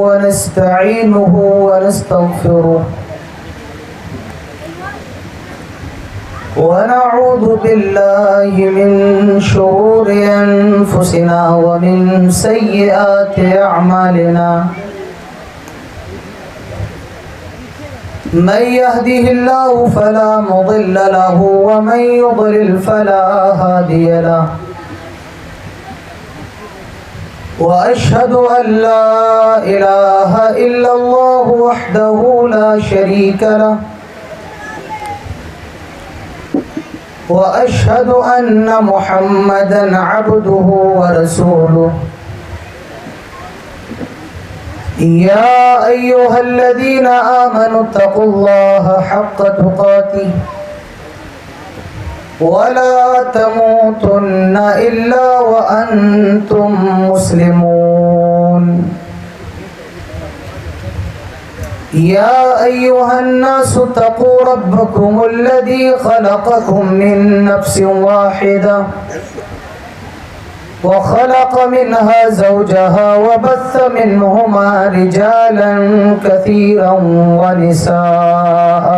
ونستعينه ونستغفره ونعوذ بالله من شرور أنفسنا ومن سيئات أعمالنا من يهده الله فلا مضل له ومن يضلل فلا هادي له وأشهد أن لا إله إلا الله وحده لا شريك له وأشهد أن محمدًا عبده ورسوله يا أيها الذين آمنوا اتقوا الله حق تقاته ولا تموتن إلا وأنتم مسلمون يا أيها الناس اتقوا ربكم الذي خلقكم من نفس واحدة وخلق منها زوجها وبث منهما رجالا كثيرا ونساء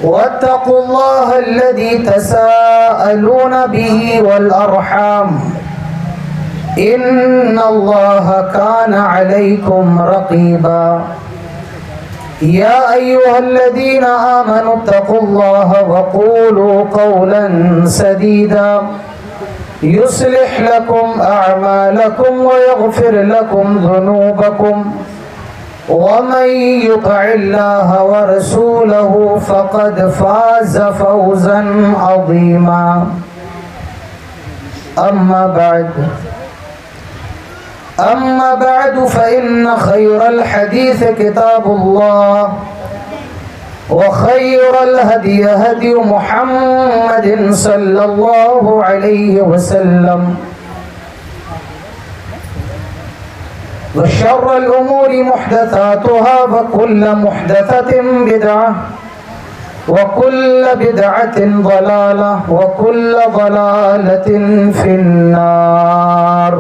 واتقوا الله الذي تساءلون به والأرحام إن الله كان عليكم رقيبا يا أيها الذين آمنوا اتقوا الله وقولوا قولا سديدا يصلح لكم أعمالكم ويغفر لكم ذنوبكم ومن يطع الله ورسوله فقد فاز فوزا عظيما أما بعد فإن خير الحديث كتاب الله وخير الهدي هدي محمد صلى الله عليه وسلم وشر الأمور محدثاتها وكل محدثة بدعة وكل بدعة ضلالة وكل ضلالة في النار.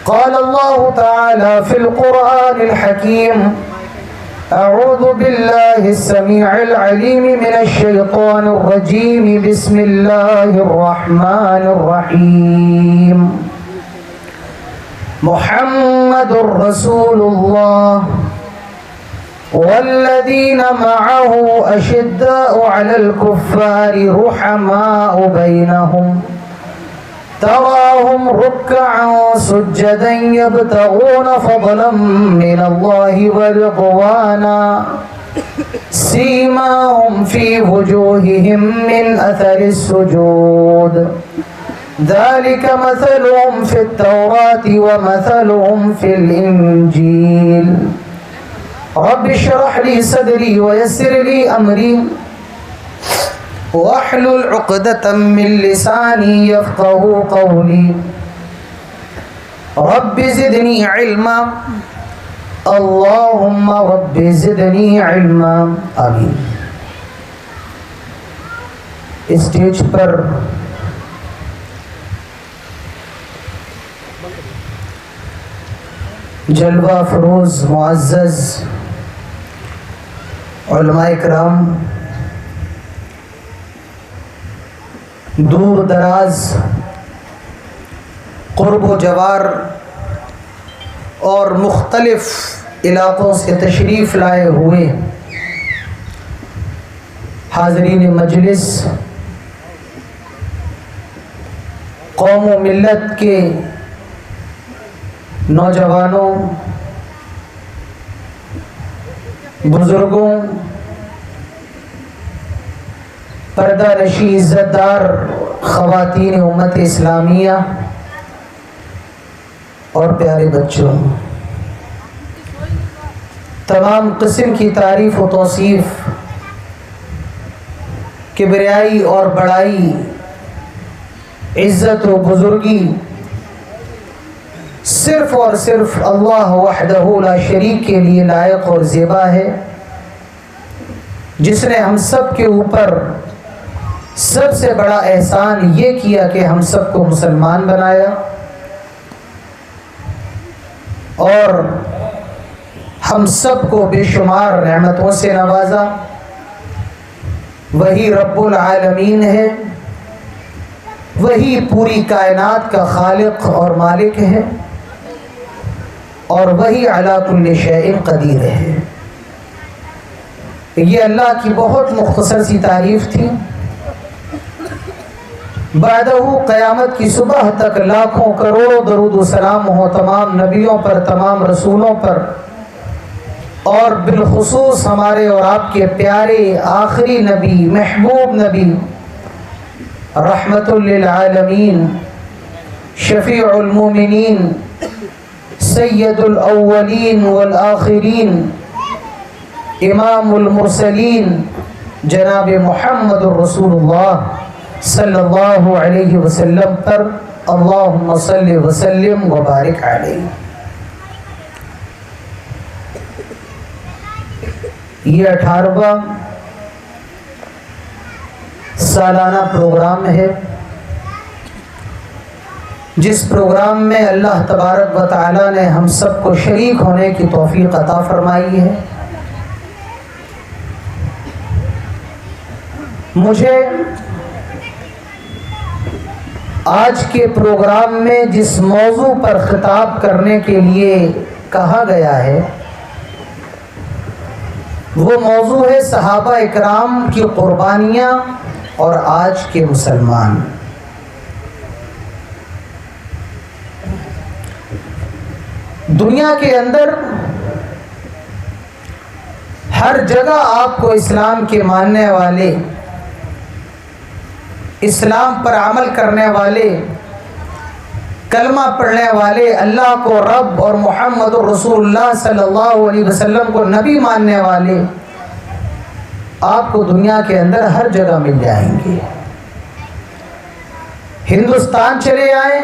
قال الله تعالى في القرآن الحكيم: أعوذ بالله السميع العليم من الشيطان الرجيم. بسم الله الرحمن الرحيم. محمد رسول الله والذين معه أشداء على الكفار رحماء بينهم تراهم ركعا سجدا يبتغون فضلا من الله ورضوانا سيماهم في وجوههم من أثر السجود ذلك مثلهم في التوراة ومثلهم في الإنجيل. رب اشرح لي صدري ويسر لي أمري واحلل عقدة من لساني يفقهوا قولي. رب زدني علما اللهم رب زدنی علما. آمین. اسٹیج پر جلوہ فروز معزز علماء کرام، دور دراز قرب و جوار اور مختلف علاقوں سے تشریف لائے ہوئے حاضرین مجلس، قوم و ملت کے نوجوانوں، بزرگوں، پردہ نشی عزت دار خواتین امت اسلامیہ اور پیارے بچوں، تمام قسم کی تعریف و توصیف، کبریائی اور بڑائی، عزت و بزرگی صرف اور صرف اللہ وحدہ لا شریک کے لیے لائق اور زیبا ہے، جس نے ہم سب کے اوپر سب سے بڑا احسان یہ کیا کہ ہم سب کو مسلمان بنایا، اور ہم سب کو بے شمار نعمتوں سے نوازا۔ وہی رب العالمین ہے، وہی پوری کائنات کا خالق اور مالک ہے، اور وہی علی کل شیء قدیر ہے۔ یہ اللہ کی بہت مختصر سی تعریف تھی۔ بعدہ قیامت کی صبح تک لاکھوں کروڑوں درود و سلام ہو تمام نبیوں پر، تمام رسولوں پر، اور بالخصوص ہمارے اور آپ کے پیارے آخری نبی، محبوب نبی، رحمت للعالمین، شفیع المومنین، سید الاولین والآخرین، امام المرسلین، جناب محمد الرسول اللہ صلی اللہ علیہ وسلم پر اللہم صلی وسلم وبارک علیہ۔ یہ 18واں سالانہ پروگرام ہے، جس پروگرام میں اللہ تبارک و تعالی نے ہم سب کو شریک ہونے کی توفیق عطا فرمائی ہے۔ مجھے آج کے پروگرام میں جس موضوع پر خطاب کرنے کے لیے کہا گیا ہے وہ موضوع ہے صحابہ اکرام کی قربانیاں اور آج کے مسلمان۔ دنیا کے اندر ہر جگہ آپ کو اسلام کے ماننے والے، اسلام پر عمل کرنے والے، کلمہ پڑھنے والے، اللہ کو رب اور محمد الرسول اللہ صلی اللہ علیہ وسلم کو نبی ماننے والے آپ کو دنیا کے اندر ہر جگہ مل جائیں گے۔ ہندوستان چلے جائیں،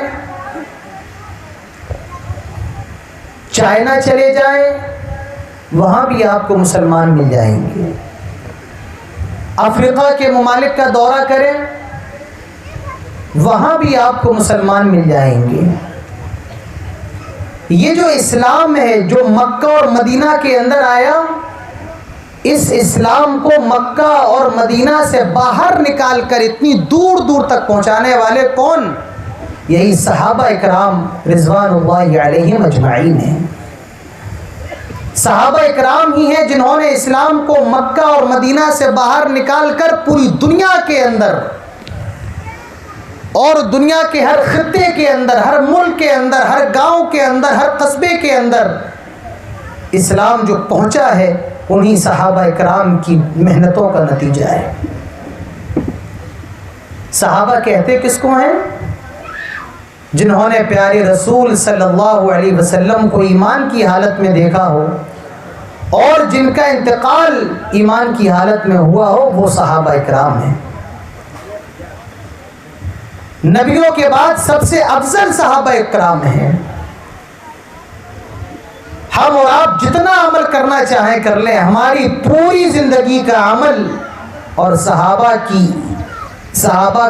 چائنا چلے جائیں، وہاں بھی آپ کو مسلمان مل جائیں گے۔ افریقہ کے ممالک کا دورہ کریں، وہاں بھی آپ کو مسلمان مل جائیں گے۔ یہ جو اسلام ہے جو مکہ اور مدینہ کے اندر آیا، اس اسلام کو مکہ اور مدینہ سے باہر نکال کر اتنی دور دور تک پہنچانے والے کون؟ یہی صحابہ اکرام رضوان اللہ علیہم اجمعین ہیں۔ صحابہ اکرام ہی ہیں جنہوں نے اسلام کو مکہ اور مدینہ سے باہر نکال کر پوری دنیا کے اندر اور دنیا کے ہر خطے کے اندر، ہر ملک کے اندر، ہر گاؤں کے اندر، ہر قصبے کے اندر اسلام جو پہنچا ہے انہی صحابہ اکرام کی محنتوں کا نتیجہ ہے۔ صحابہ کہتے کس کو ہیں؟ جنہوں نے پیارے رسول صلی اللہ علیہ وسلم کو ایمان کی حالت میں دیکھا ہو اور جن کا انتقال ایمان کی حالت میں ہوا ہو، وہ صحابہ اکرام ہیں۔ نبیوں کے بعد سب سے افضل صحابہ اکرام ہیں۔ ہم اور آپ جتنا عمل کرنا چاہیں کر لیں، ہماری پوری زندگی کا عمل اور صحابہ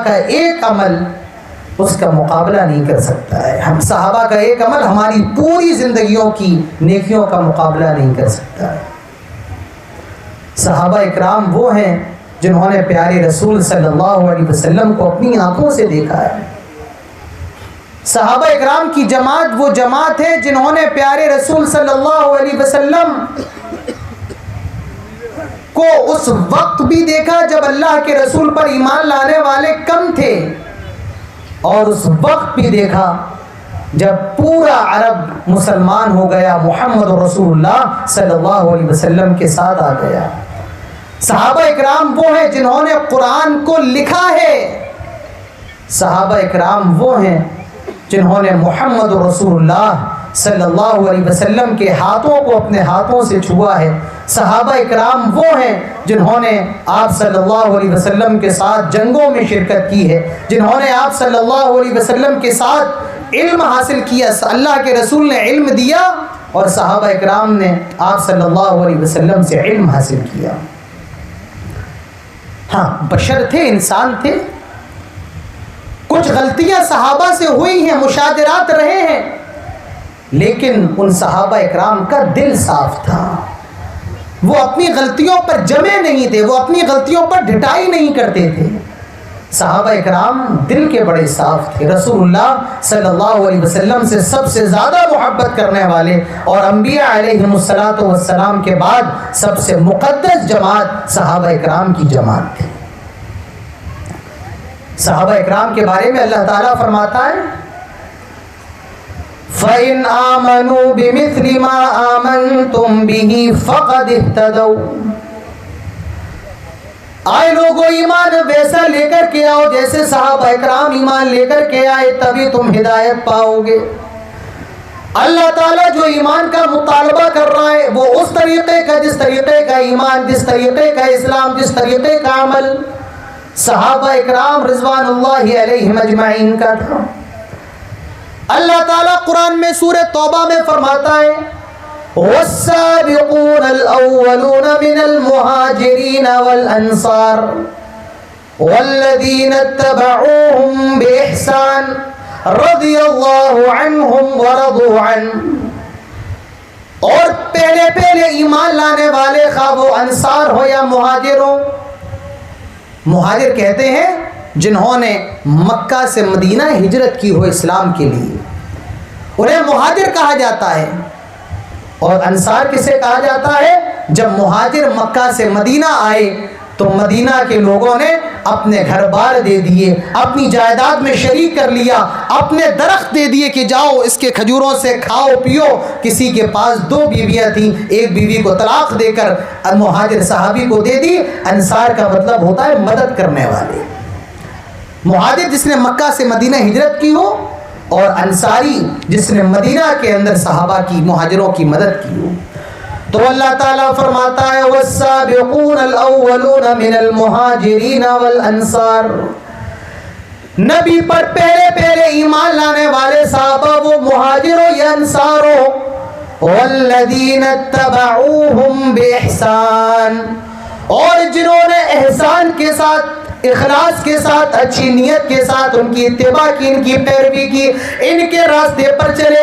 کا ایک عمل اس کا مقابلہ نہیں کر سکتا ہے۔ ہم صحابہ کا ایک عمل ہماری پوری زندگیوں کی نیکیوں کا مقابلہ نہیں کر سکتا ہے۔ صحابہ اکرام وہ ہیں جنہوں نے پیارے رسول صلی اللہ علیہ وسلم کو اپنی آنکھوں سے دیکھا ہے۔ صحابہ اکرام کی جماعت وہ جماعت ہے جنہوں نے پیارے رسول صلی اللہ علیہ وسلم کو اس وقت بھی دیکھا جب اللہ کے رسول پر ایمان لانے والے کم تھے، اور اس وقت بھی دیکھا جب پورا عرب مسلمان ہو گیا، محمد رسول اللہ صلی اللہ علیہ وسلم کے ساتھ آ گیا۔ صحابہ اکرام وہ ہیں جنہوں نے قرآن کو لکھا ہے۔ صحابہ اکرام وہ ہیں جنہوں نے محمد رسول اللہ صلی اللہ علیہ وسلم کے ہاتھوں کو اپنے ہاتھوں سے چھوا ہے۔ صحابہ اکرام وہ ہیں جنہوں نے آپ صلی اللہ علیہ وسلم کے ساتھ جنگوں میں شرکت کی ہے، جنہوں نے آپ صلی اللہ علیہ وسلم کے ساتھ علم حاصل کیا۔ اللہ کے رسول نے علم دیا اور صحابہ اکرام نے آپ صلی اللہ علیہ وسلم سے علم حاصل کیا۔ ہاں، بشر تھے، انسان تھے، کچھ غلطیاں صحابہ سے ہوئی ہیں، مشاجرات رہے ہیں، لیکن ان صحابہ اکرام کا دل صاف تھا، وہ اپنی غلطیوں پر جمے نہیں تھے، وہ اپنی غلطیوں پر ڈھٹائی نہیں کرتے تھے۔ صحابہ اکرام دل کے بڑے صاف تھے۔ رسول اللہ صلی اللہ علیہ وسلم سے سب سے زیادہ محبت کرنے والے اور انبیاء علیہم السلام کے بعد سب سے مقدس جماعت صحابہ اکرام کی جماعت تھی۔ صحابہ اکرام کے بارے میں اللہ تعالیٰ فرماتا ہے فَإِنْ آمَنُوا بِمِثْلِ مَا آمَنْتُمْ بِهِ فَقَدِ اهْتَدَوْا، آئے لوگوں ایمان ویسا لے کر کے آؤ جیسے صحابہ اکرام ایمان لے کر کے آئے، تبھی تم ہدایت پاؤ گے۔ اللہ تعالیٰ جو ایمان کا مطالبہ کر رہا ہے وہ اس طریقے کا، جس طریقے کا ایمان، جس طریقے کا اسلام، جس طریقے کا عمل صحابہ اکرام رضوان اللہ علیہم اجمعین کا تھا۔ اللہ تعالیٰ قرآن میں سورہ توبہ میں فرماتا ہے والسابقون الأولون من المهاجرين والأنصار والذين اتبعوهم بإحسان رضي الله عنهم ورضوا عنه، اور پہلے ایمان لانے والے خواہ وہ انصار ہو یا مہاجر ہو۔ مہاجر کہتے ہیں جنہوں نے مکہ سے مدینہ ہجرت کی ہو اسلام کے لیے، انہیں مہاجر کہا جاتا ہے۔ اور انصار کسے کہا جاتا ہے؟ جب مہاجر مکہ سے مدینہ آئے تو مدینہ کے لوگوں نے اپنے گھر بار دے دیے، اپنی جائیداد میں شریک کر لیا، اپنے درخت دے دیے کہ جاؤ اس کے کھجوروں سے کھاؤ پیو۔ کسی کے پاس 2 بیویاں تھیں، ایک بیوی کو طلاق دے کر مہاجر صحابی کو دے دی۔ انصار کا مطلب ہوتا ہے مدد کرنے والے۔ مہاجر جس نے مکہ سے مدینہ ہجرت کی ہو، اور انصاری جس نے مدینہ کے اندر صحابہ کی، مہاجروں کی مدد کی ہو۔ تو اللہ تعالیٰ فرماتا ہے والسابقون الاولون من المہاجرین والانصار، نبی پر پہلے ایمان لانے والے صحابہ وہ مہاجروں یا انصاروں، والذین اتبعوہم بإحسان، اور جنہوں نے احسان کے ساتھ، اخلاص کے ساتھ، اچھی نیت کے ساتھ ان کی اتباع کی، ان کی پیروی کی، ان کے راستے پر چلے۔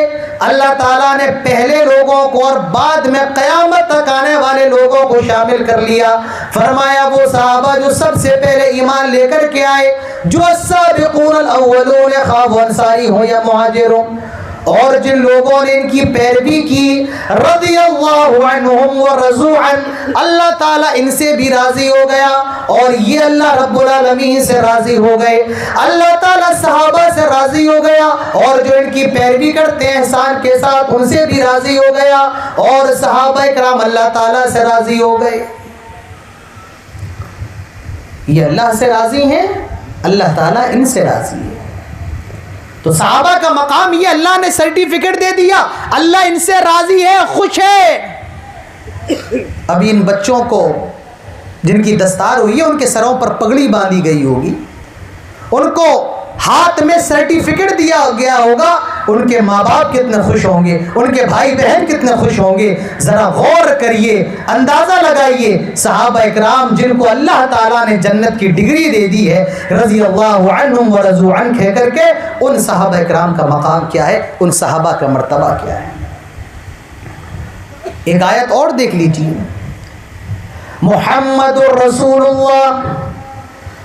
اللہ تعالیٰ نے پہلے لوگوں کو اور بعد میں قیامت تک آنے والے لوگوں کو شامل کر لیا۔ فرمایا وہ صحابہ جو سب سے پہلے ایمان لے کر کے آئے، جو السابقون الاولون، خواہ وہ انصاری ہو یا مہاجر ہو، اور جن لوگوں نے ان کی پیروی کی، رضی اللہ عنہم ورضوا عنہ، اللہ تعالیٰ ان سے بھی راضی ہو گیا اور یہ اللہ رب العالمین سے راضی ہو گئے۔ اللہ تعالیٰ صحابہ سے راضی ہو گیا اور جو ان کی پیروی کرتے ہیں احسان کے ساتھ ان سے بھی راضی ہو گیا، اور صحابہ اکرام اللہ تعالیٰ سے راضی ہو گئے۔ یہ اللہ سے راضی ہیں، اللہ تعالیٰ ان سے راضی ہے۔ تو صحابہ کا مقام یہ اللہ نے سرٹیفکیٹ دے دیا، اللہ ان سے راضی ہے، خوش ہے۔ ابھی ان بچوں کو جن کی دستار ہوئی ہے ان کے سروں پر پگڑی باندھی گئی ہوگی، ان کو ہاتھ میں سرٹیفکیٹ دیا گیا ہوگا، ان کے ماں باپ کتنے خوش ہوں گے، ان کے بھائی بہن کتنے خوش ہوں گے۔ ذرا غور کریے، اندازہ لگائیے، صحابہ اکرام جن کو اللہ تعالیٰ نے جنت کی ڈگری دے دی ہے، رضی اللہ عنہم ورضوا عنہ کہہ کر کے، ان صحابہ اکرام کا مقام کیا ہے، ان صحابہ کا مرتبہ کیا ہے۔ ایک آیت اور دیکھ لیجیے، محمد رسول اللہ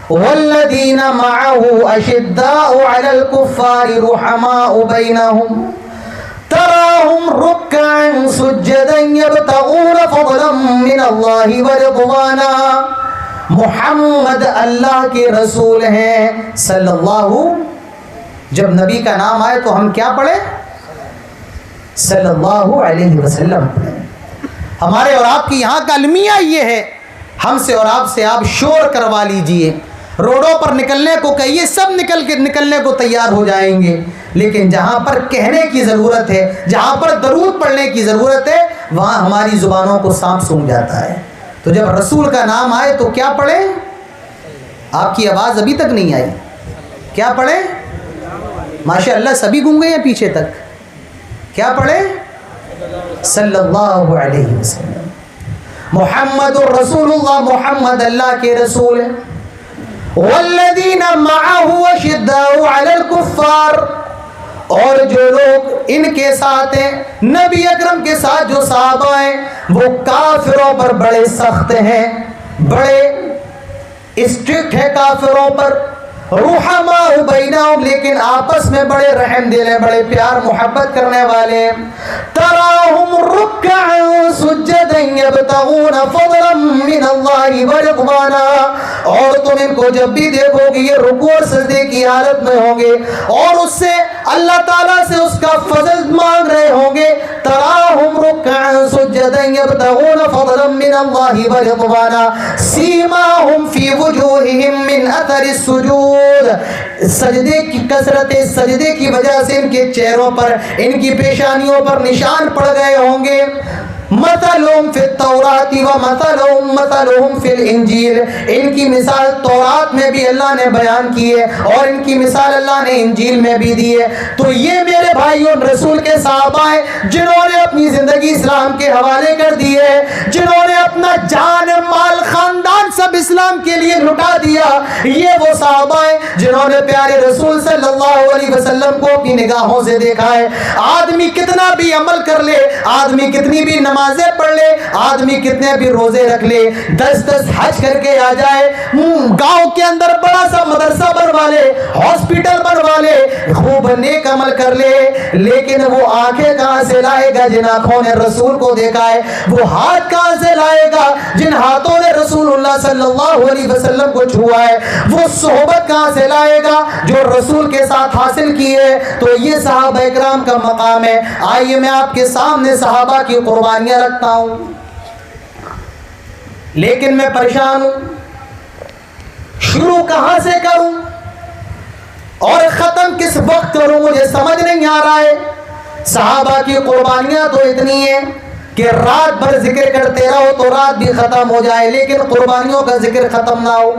والذین معه اشداء علی الکفار رحماء بینہم تراہم رکعا سجدا یبتغون فضلا من اللہ ورضوانا۔ محمد اللہ کے رسول ہیں صلی اللہ، جب نبی کا نام آئے تو ہم کیا پڑھیں؟ صلی اللہ علیہ وسلم پڑھیں۔ ہمارے اور آپ کی یہاں کا المیہ یہ ہے، ہم سے اور آپ سے آپ شور کروا لیجئے، روڈوں پر نکلنے کو کہیے، سب نکلنے کو تیار ہو جائیں گے، لیکن جہاں پر کہنے کی ضرورت ہے، جہاں پر درود پڑھنے کی ضرورت ہے، وہاں ہماری زبانوں کو سانپ سونگھ جاتا ہے۔ تو جب رسول کا نام آئے تو کیا پڑھیں؟ آپ کی آواز ابھی تک نہیں آئی، کیا پڑھیں؟ ماشاء اللہ سبھی گونگے ہیں پیچھے تک، کیا پڑھیں؟ صلی اللہ علیہ وسلم۔ محمد رسول اللہ، محمد اللہ کے رسول ہیں۔ والذین معه اشداء علی الکفار، اور جو لوگ ان کے ساتھ ہیں، نبی اکرم کے ساتھ جو صحابہ ہیں، وہ کافروں پر بڑے سخت ہیں، بڑے اسٹرکٹ ہے کافروں پر، رحماء بینہم، لیکن آپس میں بڑے رحم دل ہیں، بڑے پیار محبت کرنے والے ہیں۔ تراہم رکعا سجدا یبتغون فضلا من اللہ ورضوانا، اور تم ان کو جب بھی دیکھو گے یہ رکوع اور سجدے کی حالت میں ہوں گے اور اس سے اللہ تعالیٰ سے اس کا فضل مانگ رہے ہوں گے۔ تراہم رکعا سجدا یبتغون فضلا من اللہ ورضوانا سیماہم فی وجوہہم من اثر السجود، سجدے کی کثرت سجدے کی وجہ سے ان کے چہروں پر، ان کی پیشانیوں پر نشان پڑ گئے ہوں گے۔ مثلهم فی التوراۃ ومثلهم فی الانجیل، ان کی مثال تورات میں بھی اللہ نے بیان کی ہے اور ان کی مثال اللہ نے انجیل میں بھی دی ہے۔ تو یہ میرے بھائیوں رسول کے صحابہ ہیں جنہوں نے اپنی زندگی اسلام کے حوالے کر دی ہے، جنہوں نے اپنا جان مال خاندان سب اسلام کے لیے لٹا دیا۔ یہ وہ صحابہ ہیں جنہوں نے پیارے رسول صلی اللہ علیہ وسلم کو اپنی نگاہوں سے دیکھا ہے۔ آدمی کتنا بھی عمل کر لے، آدمی کتنی بھی نمازیں پڑھ لے، آدمی کتنے بھی روزے رکھ لے، 10 حج کر کے آ جائے، گاؤں کے اندر بڑا سا مدرسہ بنوا لے، ہاسپٹل بنوا لے، خوب نیک عمل کر لے، لیکن وہ آنکھیں کہاں سے لائے گا جن آنکھوں نے رسول کو دیکھا ہے؟ وہ ہاتھ کہاں سے لائے گا جن ہاتھوں نے رسول اللہ صلی اللہ علیہ وسلم کو چھوا ہے؟ وہ صحبت کہاں سے لائے گا جو رسول کے ساتھ حاصل کی ہے؟ تو یہ صحابہ اکرام کا مقام ہے۔ آئیے میں آپ کے سامنے صحابہ کی قربانیاں رکھتا ہوں، لیکن میں پریشان ہوں، شروع کہاں سے کروں اور ختم کس وقت کروں؟ مجھے سمجھ نہیں آ رہا ہے۔ صحابہ کی قربانیاں تو اتنی ہیں کہ رات بھر ذکر کرتے رہو تو رات بھی ختم ہو جائے، لیکن قربانیوں کا ذکر ختم نہ ہو۔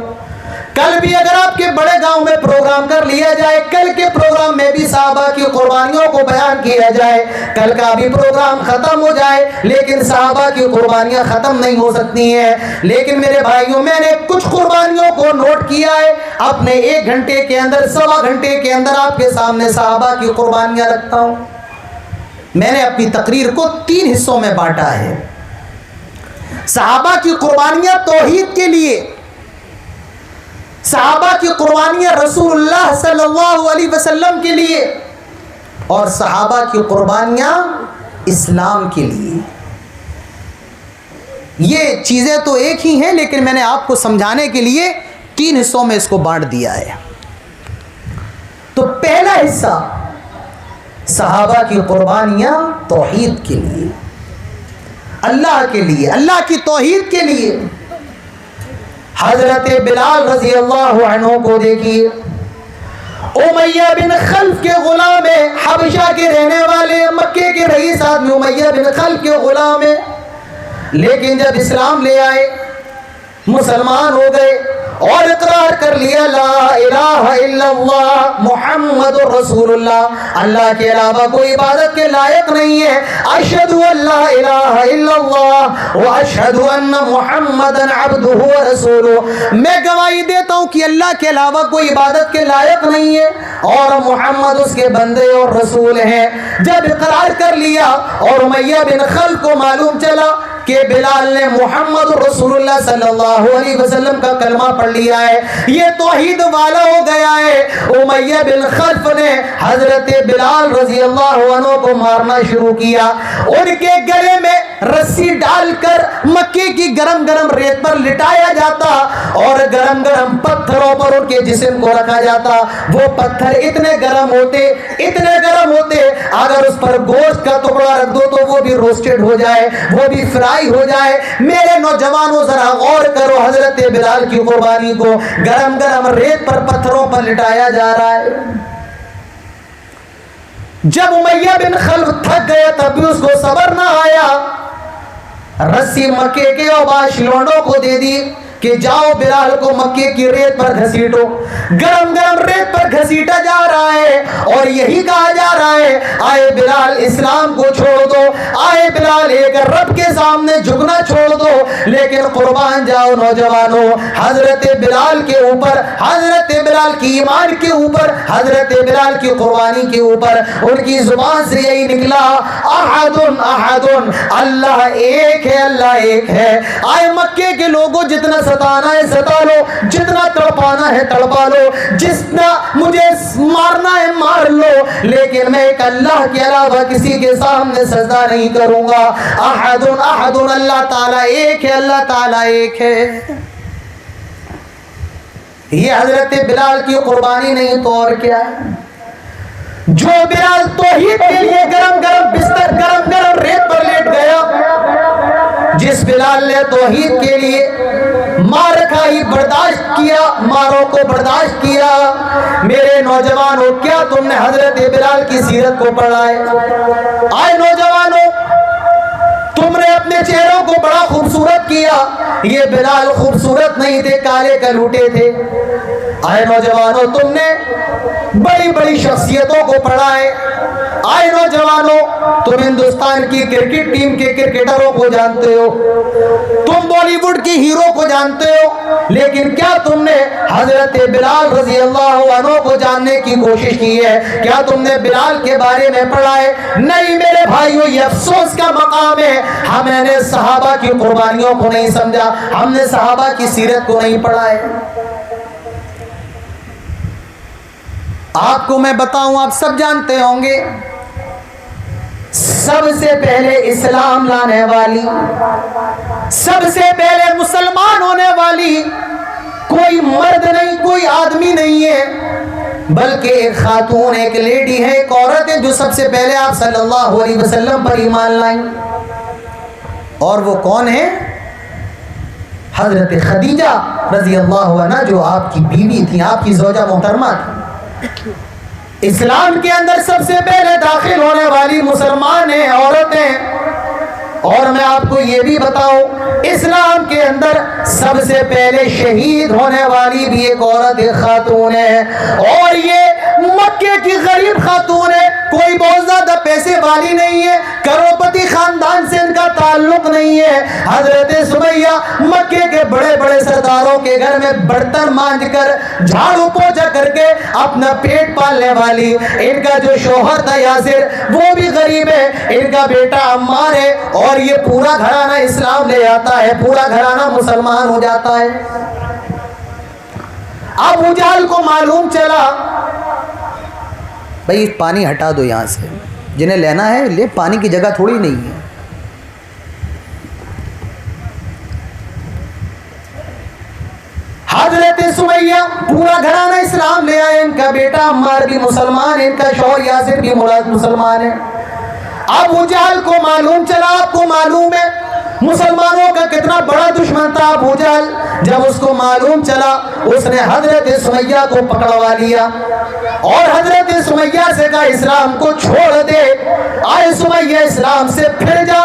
کل بھی اگر آپ کے بڑے گاؤں میں پروگرام کر لیا جائے، کل کے پروگرام میں بھی صحابہ کی قربانیوں کو بیان کیا جائے، کل کا بھی پروگرام ختم ہو جائے، لیکن صحابہ کی قربانیاں ختم نہیں ہو سکتی ہیں۔ لیکن میرے بھائیوں میں نے کچھ قربانیوں کو نوٹ کیا ہے، اپنے 1 گھنٹے کے اندر، 1.25 گھنٹے کے اندر آپ کے سامنے صحابہ کی قربانیاں رکھتا ہوں۔ میں نے اپنی تقریر کو 3 حصوں میں بانٹا ہے۔ صحابہ کی قربانیاں توحید کے لیے، صحابہ کی قربانیاں رسول اللہ صلی اللہ علیہ وسلم کے لیے، اور صحابہ کی قربانیاں اسلام کے لیے۔ یہ چیزیں تو ایک ہی ہیں، لیکن میں نے آپ کو سمجھانے کے لیے 3 حصوں میں اس کو بانٹ دیا ہے۔ تو پہلا حصہ صحابہ کی قربانیاں توحید کے لیے، اللہ کے لیے، اللہ کی توحید کے لیے۔ حضرت بلال رضی اللہ عنہ کو دیکھیے، امیہ بن خلف کے غلام ہیں، حبشہ کے رہنے والے، مکے کے رئیس آدمی امیہ بن خلف کے غلام ہیں، لیکن جب اسلام لے آئے، مسلمان ہو گئے اور اقرار کر لیا لا الہ الا اللہ محمد رسول اللہ، اللہ کے علاوہ کوئی عبادت کے لائق نہیں ہے، اشہد ان لا الہ الا اللہ واشہد ان محمدا عبدہ ورسولہ، میں گواہی دیتا ہوں کہ اللہ کے علاوہ کوئی عبادت کے لائق نہیں ہے اور محمد اس کے بندے اور رسول ہیں۔ جب اقرار کر لیا اور امیہ بن خلف کو معلوم چلا کہ بلال نے محمد رسول اللہ صلی اللہ علیہ وسلم کا کلمہ پڑھ لیا ہے، یہ توحید والا ہو گیا ہے، امیہ بن خلف نے حضرت بلال رضی اللہ عنہ کو مارنا شروع کیا، ان کے گلے میں رسی ڈال کر مکے کی گرم گرم ریت پر لٹایا جاتا اور گرم گرم پتھروں پر ان کے جسم کو رکھا جاتا۔ وہ پتھر اتنے گرم ہوتے، اتنے گرم ہوتے، اگر اس پر گوشت کا ٹکڑا رکھ دو تو وہ بھی روسٹڈ ہو جائے، وہ بھی فرائی ہو جائے۔ میرے نوجوانوں ذرا غور کرو، حضرت بلال کی قربانی کو گرم گرم ریت پر پتھروں پر لٹایا جا رہا ہے۔ جب امیہ بن خلف تھک گیا تب بھی اس کو صبر نہ آیا، رسی مکے کے اوباش لونڈوں کو دے دی کہ جاؤ بلال کو مکے کی ریت پر گھسیٹو۔ گرم گرم ریت پر گھسیٹا جا رہا ہے اور یہی کہا جا رہا ہے آئے بلال اسلام کو چھوڑ دو، آئے بلال ایک رب کے سامنے جھکنا چھوڑ دو. لیکن قربان جاؤ نوجوانوں, حضرت بلال کے اوپر, حضرت بلال کی ایمان کے اوپر, حضرت بلال کی قربانی کے اوپر ان کی زبان سے یہی نکلا, احد احد, اللہ ایک ہے, اللہ ایک ہے. آئے مکے کے لوگوں, جتنا ستانا ہے ستا لو, جتنا تڑپانا ہے تڑپا لو, جتنا مجھے مارنا ہے مار لو, لیکن میں ایک اللہ کے علاوہ کسی کے سامنے سجدہ نہیں کروں گا. احد احد, اللہ تعالیٰ ایک ہے, اللہ تعالیٰ ایک ہے. یہ حضرت بلال کی قربانی نہیں تو اور کیا ہے. جو بلال توحید کے لیے گرم گرم بستر, گرم گرم ریت پر لیٹ گیا, جس بلال نے توحید کے لیے مار کھائی برداشت کیا, ماروں کو برداشت کیا. میرے نوجوانوں, کیا تم نے حضرت بلال کی سیرت کو پڑھا ہے؟ آئے نوجوانوں, تم نے اپنے چہروں کو بڑا خوبصورت کیا. یہ بلال خوبصورت نہیں تھے, کالے کلوٹے تھے. آئے نوجوانوں, تم نے بڑی بڑی شخصیتوں کو پڑھا ہے. آئے نوجوانوں, تم ہندوستان کی کرکٹ ٹیم کے کرکٹروں کو جانتے ہو, تم بالی ووڈ کی ہیرو کو جانتے ہو, لیکن کیا تم نے حضرت بلال رضی اللہ عنہ کو جاننے کی کوشش کی ہے؟ کیا تم نے بلال کے بارے میں پڑھا ہے؟ نہیں میرے بھائیوں, یہ افسوس کا مقام ہے, ہم نے صحابہ کی قربانیوں کو نہیں سمجھا, ہم نے صحابہ کی سیرت کو نہیں پڑھا ہے. آپ کو میں بتاؤں, آپ سب جانتے ہوں گے, سب سے پہلے اسلام لانے والی, سب سے پہلے مسلمان ہونے والی کوئی مرد نہیں, کوئی آدمی نہیں ہے, بلکہ ایک خاتون, ایک لیڈی ہے, ایک عورت ہے, جو سب سے پہلے آپ صلی اللہ علیہ وسلم پر ایمان لائیں. اور وہ کون ہے؟ حضرت خدیجہ رضی اللہ عنہ, جو آپ کی بیوی تھی, آپ کی زوجہ محترمہ تھی. اسلام کے اندر سب سے پہلے داخل ہونے والی مسلمان ہیں, عورتیں. اور میں آپ کو یہ بھی بتاؤں, اسلام کے اندر سب سے پہلے شہید ہونے والی بھی ایک عورت, ایک خاتون ہے, اور یہ مکے کی غریب خاتون ہے, کوئی بہت زیادہ پیسے والی نہیں ہے, کروڑپتی خاندان سے ان کا تعلق نہیں ہے. حضرت سمیہ مکے کے بڑے بڑے سرداروں کے گھر میں برتن مانج کر, جھاڑو پوچھا کر کے اپنا پیٹ پالنے والی. ان کا جو شوہر تھا یاسر, وہ بھی غریب ہے, ان کا بیٹا عمار ہے, اور یہ پورا گھرانہ اسلام لے آتا ہے, پورا گھرانہ مسلمان ہو جاتا ہے. ابو جہل کو معلوم چلا, بھئی پانی ہٹا دو یہاں سے, جنہیں لینا ہے لے, پانی کی جگہ تھوڑی نہیں ہے. حضرت سمیہ پورا گھرانہ اسلام لے آئے, ان کا بیٹا عمار بھی مسلمان ہے, ان کا شوہر یاسر بھی مسلمان ہے. ابو جہل کو معلوم چلا, آپ کو معلوم ہے مسلمانوں کا کتنا بڑا دشمن تھا ابو جہل. جب اس کو معلوم چلا, اس نے حضرت سمیہ کو پکڑوا لیا اور حضرت سمیہ سے کہا اسلام کو چھوڑ دے. آئے سمیہ, اسلام سے پھر جا,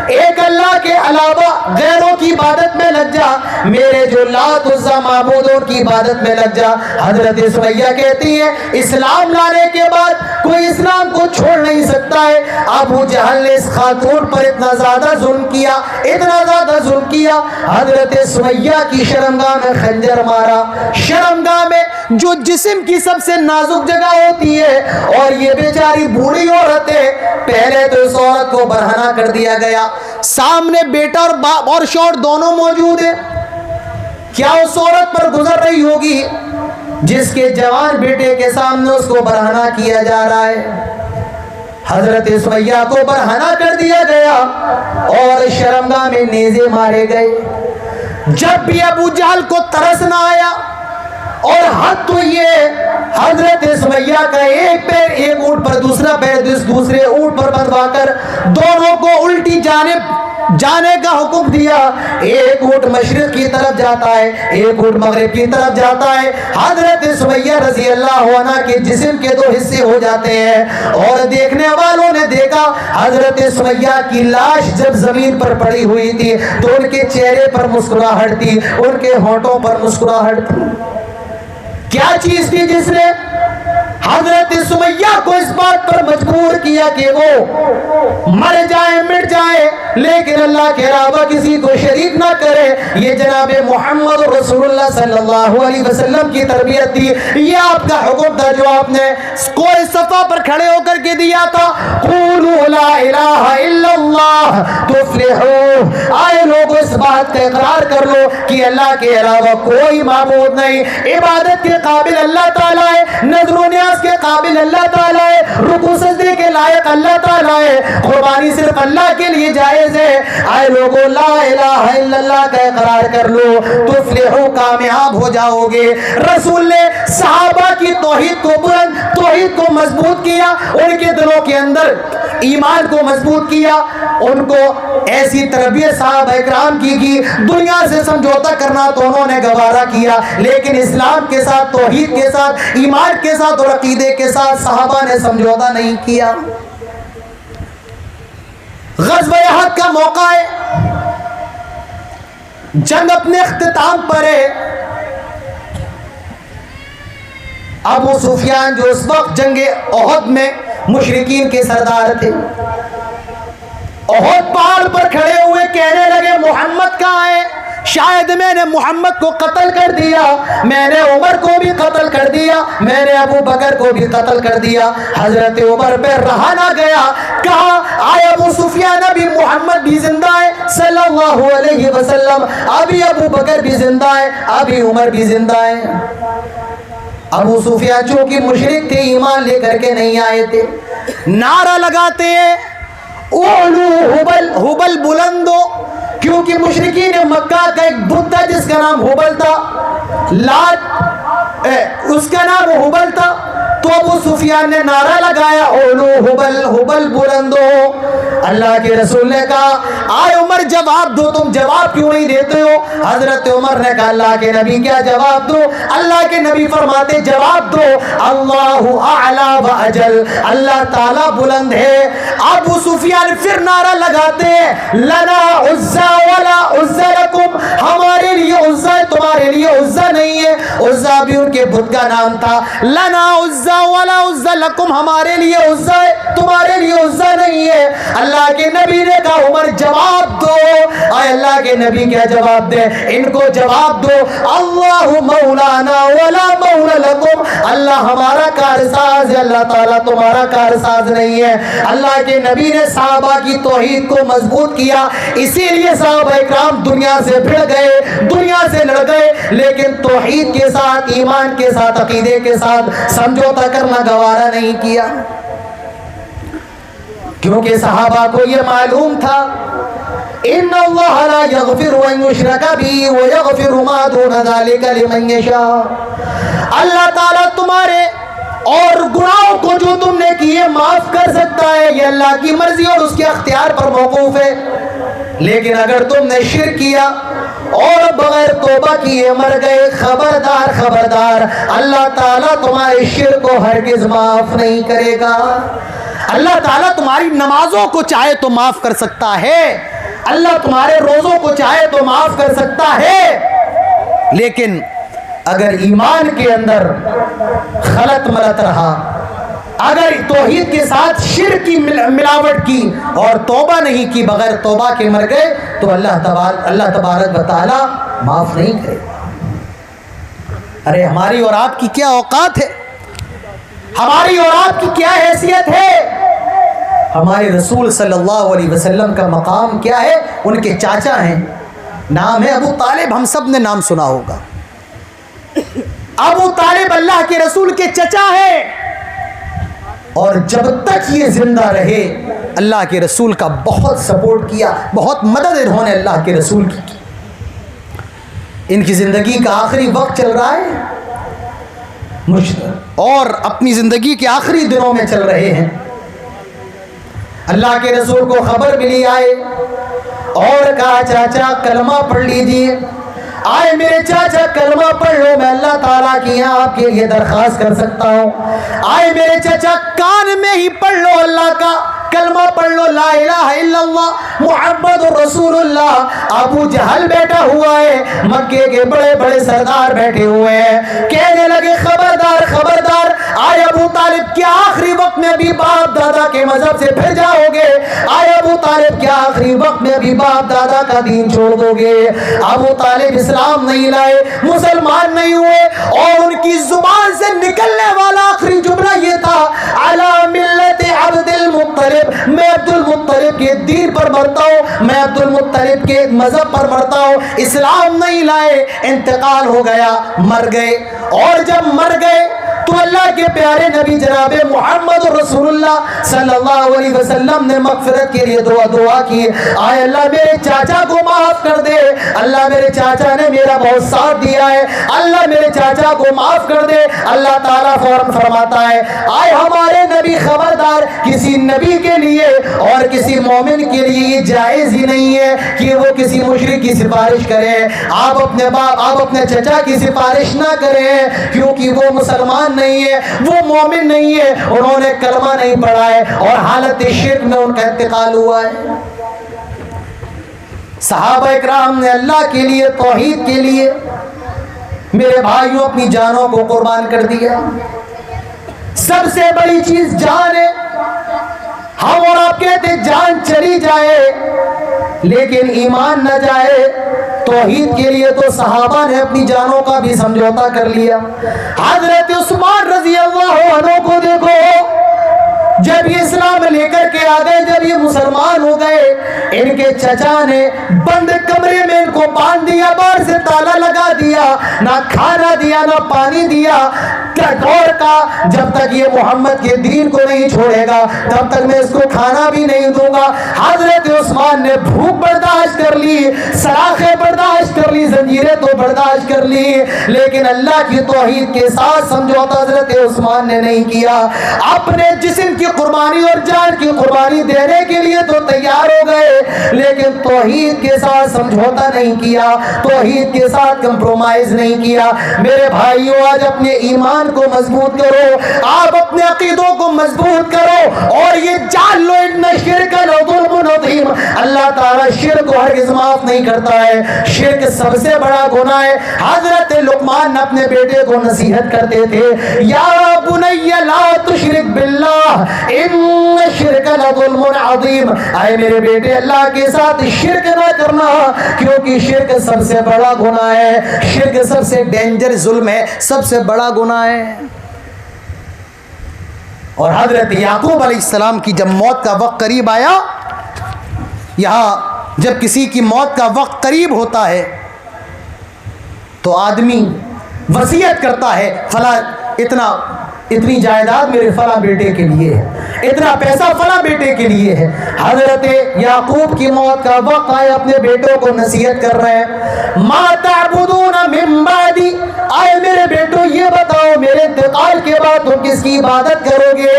ایک اللہ کے علاوہ غیروں کی عبادت میں لگ جا, میرے جو لات عزا معبودوں کی عبادت میں لگ جا. حضرت سمیہ کہتی ہے اسلام لانے کے بعد کوئی اسلام کو چھوڑ نہیں سکتا ہے. ابو جہل نے اس خاتون پر اتنا زیادہ ظلم کیا, اتنا زیادہ ظلم کیا, حضرت سمیہ کی شرمگاہ میں خنجر مارا. شرمگاہ میں جو جسم کی سب سے نازک جگہ ہوتی ہے, اور یہ بیچاری بوڑھی عورت ہے, پہلے تو اس عورت کو برہنہ کر دیا گیا. سامنے بیٹا اور باپ اور شوہر دونوں موجود ہیں. کیا اس عورت پر گزر رہی ہوگی جس کے جوان بیٹے کے سامنے اس کو برہنہ کیا جا رہا ہے؟ حضرت سمیہ کو برہنہ کر دیا گیا اور شرمگاہ میں نیزے مارے گئے. جب بھی ابو جہل کو ترس نہ آیا, اور حد تو یہ, حضرت سمیہ کا ایک پیر ایک اونٹ پر, دوسرا پیر دوسرے اونٹ پر بندھوا کر دونوں کو الٹی جانب جانے کا حکم دیا. ایک اونٹ مشرق کی طرف جاتا ہے, ایک اونٹ مغرب کی طرف جاتا ہے. حضرت سمیہ رضی اللہ عنہ کے جسم کے دو حصے ہو جاتے ہیں, اور دیکھنے والوں نے دیکھا حضرت سمیہ کی لاش جب زمین پر پڑی ہوئی تھی تو ان کے چہرے پر مسکراہٹ تھی, ان کے ہونٹوں پر مسکراہٹ تھی. کیا چیز تھی جس نے حضرت سمیہ کو اس بات پر مجبور کیا کہ وہ مر جائے, مٹ جائے, لیکن اللہ کے علاوہ کسی کو شریک نہ کرے. یہ جناب محمد رسول اللہ صلی اللہ علیہ وسلم کی تربیت تھی. یہ آپ کا حکم تھا جو آپ نے کوئی صفا پر کھڑے ہو کر کے دیا تھا. قولوا لا الہ الا اللہ تفلحوا. آئے لوگوں اس بات کا اقرار کر لو کہ اللہ کے علاوہ کوئی معبود نہیں. عبادت کے قابل اللہ تعالیٰ ہے, نظر و نیاز کے قابل اللہ تعالیٰ ہے, رکوع سجدے کے لائق اللہ تعالیٰ ہے, قربانی صرف اللہ کے لیے جائز ہے. آئے لوگوں لا الہ الا اللہ کا اقرار کر لو تفلحوا, کامیاب ہو جاؤ گے. رسول نے صحابہ کی توحید کو بلند, توحید کو مضبوط کیا, ان کے دلوں کے اندر ایمان کو مضبوط کیا, ان کو ایسی تربیت صحابہ اکرام کی دنیا سے سمجھوتا کرنا تو انہوں نے گوارا کیا, لیکن اسلام کے ساتھ, توحید کے ساتھ, ایمان کے ساتھ اور عقیدے کے ساتھ صحابہ نے سمجھوتا نہیں کیا. غزوہ احد کا موقع ہے, جنگ اپنے اختتام پر ہے. ابو سفیان جو اس وقت جنگ احد میں مشرکین کے سردار تھے, احد پہاڑ پر کھڑے ہوئے کہنے لگے محمد کہاں ہے؟ شاید میں نے محمد کو قتل کر دیا, میں نے عمر کو بھی قتل کر دیا, میں نے ابو بکر کو بھی قتل کر دیا. حضرت عمر پہ رہا نہ گیا, کہا آئے ابو سفیان ابھی محمد بھی زندہ ہے صلی اللہ علیہ وسلم, ابھی ابو بکر بھی زندہ ہے, ابھی عمر بھی زندہ ہے. ابو سفیان چونکہ مشرک تھے, ایمان لے کر کے نہیں آئے تھے, نعرہ لگاتے ہیں اولو حبل, حبل بلندو, کیونکہ مشرکین مکہ کا ایک بت تھا جس کا نام حبل تھا, لات اس کا نام حبل تھا. تو ابو سفیان نے نعرہ لگایا اولو حبل, حبل بلندو. اللہ کے رسول نے کہا آئے عمر جواب دو, تم جواب کیوں نہیں دیتے ہو؟ حضرت عمر نے کہا اللہ کے نبی کیا جواب دو؟ اللہ کے نبی فرماتے جواب دو اللہ اعلی و اجل, اللہ تعالیٰ بلند ہے. ابو سفیان پھر نعرہ لگاتے ہیں لنا عزا ولا عزا لکم, ہمارے لیے عزا ہے تمہارے لیے عزا نہیں ہے. عزا بھی ان کے بت کا نام تھا. لنا عزا ولا عزا لکم, ہمارے لیے عزا ہے تمہارے لیے عزا نہیں ہے. اللہ کے نبی نے کہا عمر جواب دو. اے اللہ کے نبی کیا جواب دے؟ ان کو جواب دو اللہ مولانا ولا مولا لکم, اللہ ہمارا کارساز ہے, اللہ تعالیٰ تمہارا کارساز نہیں ہے. اللہ کے نبی نے صحابہ کی توحید کو مضبوط کیا, اسی لیے صحابہ اکرام دنیا سے بھڑ گئے, دنیا سے لڑ گئے, لیکن توحید کے ساتھ, ایمان کے ساتھ, عقیدے کے ساتھ سمجھوتا کرنا گوارا نہیں کیا. کیونکہ صحابہ کو یہ معلوم تھا ان اللہ لا یغفر ان یشرک به ویغفر ما دون ذلک لمن یشاء. اللہ تعالیٰ تمہارے اور گناہوں کو جو تم نے کیے معاف کر سکتا ہے, یہ اللہ کی مرضی اور اس کے اختیار پر موقوف ہے. لیکن اگر تم نے شرک کیا اور بغیر توبہ کیے مر گئے, خبردار خبردار, اللہ تعالیٰ تمہارے شرک کو ہرگز معاف نہیں کرے گا. اللہ تعالیٰ تمہاری نمازوں کو چاہے تو معاف کر سکتا ہے, اللہ تمہارے روزوں کو چاہے تو معاف کر سکتا ہے, لیکن اگر ایمان کے اندر غلط ملت رہا, اگر توحید کے ساتھ شرک کی ملاوٹ کی اور توبہ نہیں کی, بغیر توبہ کے مر گئے, تو اللہ تبارک و تعالی معاف نہیں کرے. ارے ہماری اور آپ کی کیا اوقات ہے, ہماری اور آپ کی کیا حیثیت ہے, ہمارے رسول صلی اللہ علیہ وسلم کا مقام کیا ہے. ان کے چاچا ہیں, نام ہے ابو طالب, ہم سب نے نام سنا ہوگا. ابو طالب اللہ کے رسول کے چچا ہے, اور جب تک یہ زندہ رہے اللہ کے رسول کا بہت سپورٹ کیا, بہت مدد انہوں نے اللہ کے رسول کی. ان کی زندگی کا آخری وقت چل رہا ہے اور اپنی زندگی کے آخری دنوں میں چل رہے ہیں. اللہ کے رسول کو خبر ملی, آئے اور کہا چاچا کلمہ پڑھ لیجیے. آئے میرے چاچا کلمہ پڑھ لو, میں اللہ تعالیٰ کی یہاں آپ کے لیے درخواست کر سکتا ہوں. آئے میرے چاچا کان میں ہی پڑھ لو اللہ کا کلمہ پڑھ لو, لا الہ الا اللہ محمد رسول اللہ. ابو جہل بیٹھا ہوا ہے, مکے کے بڑے بڑے سردار بیٹھے ہوئے ہیں, کہنے لگے خبردار خبردار, آئے ابو طالب کیا آخری وقت میں بھی باپ دادا کے مذہب سے پھر جاؤ گے؟ آئے ابو طالب کیا آخری جوانی وقت میں ابھی باپ دادا کا دین چھوڑ دو گے. ابو طالب اسلام نہیں لائے, مسلمان نہیں ہوئے, اور ان کی زبان سے نکلنے والا آخری جملہ یہ تھا علی ملت عبد المطلب, میں عبد المطلب کے دین پر مرتا ہوں, میں عبد المطلب کے مذہب پر مرتا ہوں. اسلام نہیں لائے, انتقال ہو گیا, مر گئے. اور جب مر گئے تو اللہ کے پیارے نبی جناب محمد رسول اللہ صلی اللہ علیہ وسلم نے مغفرت کے لیے دعا کی. آئے اللہ میرے چاچا کو معاف کر دے, اللہ میرے چاچا نے میرا بہت ساتھ دیا ہے, اللہ میرے چاچا کو معاف کر دے. اللہ تعالیٰ فوراً فرماتا ہے آئے ہمارے نبی خبردار, کسی نبی کے لیے اور کسی مومن کے لیے یہ جائز ہی نہیں ہے کہ وہ کسی مشرک کی سفارش کرے. آپ اپنے باپ, آپ اپنے چچا کی سفارش نہ کریں, کیونکہ وہ مسلمان نہیں ہے, وہ مومن نہیں ہے, انہوں نے کلمہ نہیں پڑھا ہے, اور حالت شرک میں ان کا انتقال ہوا ہے. صحابہ اکرام نے اللہ کے لیے, توحید کے لیے میرے بھائیوں اپنی جانوں کو قربان کر دیا. سب سے بڑی چیز جان ہے. ہم اور آپ کہتے جان چلی جائے لیکن ایمان نہ جائے. توحید کے لیے تو صحابہ نے اپنی جانوں کا بھی سمجھوتا کر لیا. حضرت عثمان رضی اللہ عنہ کو دیکھو, جب یہ اسلام لے کر کے آ گئے, جب یہ مسلمان ہو گئے, ان کے چچا نے بند کمرے میں ان کو باندھ دیا, باہر سے تالا لگا دیا, نہ کھانا دیا نہ پانی دیا. اور کا جب تک یہ محمد کے دین کو نہیں چھوڑے گا تب تک میں اس کو کھانا بھی نہیں دوں گا. حضرت عثمان نے بھوک برداشت کر لی, سلاخیں برداشت کر لی, زنجیریں تو برداشت کر لی, لیکن اللہ کی توحید کے ساتھ سمجھوتا حضرت عثمان نے نہیں کیا. اپنے جسم کی قربانی اور جان کی قربانی دینے کے لیے تو تیار ہو گئے, لیکن توحید کے ساتھ سمجھوتا نہیں کیا, توحید کے ساتھ کمپرومائز نہیں کیا. میرے بھائیوں, آج اپنے ایمان کو مضبوط کرو, آپ اپنے عقیدوں کو مضبوط کرو, اور یہ جان لو ان شرک لظلم عظیم, اللہ تعالیٰ شرک کو ہرگز معاف نہیں کرتا ہے. شرک سب سے بڑا گناہ ہے. حضرت لقمان اپنے بیٹے کو نصیحت کرتے تھے, یا بنی لا تشرک باللہ ان شرک لظلم عظیم, اے میرے بیٹے اللہ کے ساتھ شرک نہ کرنا, کیونکہ شرک سب سے بڑا گناہ ہے. شرک سب سے ڈینجر ظلم ہے, سب سے بڑا گناہ ہے. اور حضرت یعقوب علیہ السلام کی جب موت کا وقت قریب آیا, یہاں جب کسی کی موت کا وقت قریب ہوتا ہے تو آدمی وصیت کرتا ہے, فلاں اتنی جائیداد میرے فلاں بیٹے کے لیے ہے, اتنا پیسہ فلاں بیٹے کے لیے ہے. حضرت یعقوب کی موت کا وقت آیا, اپنے بیٹوں کو نصیحت کر رہے ہیں, ما تعبدون من بعدی, آئے میرے بیٹو یہ بتاؤ میرے انتقال کے بعد تم کس کی عبادت کرو گے.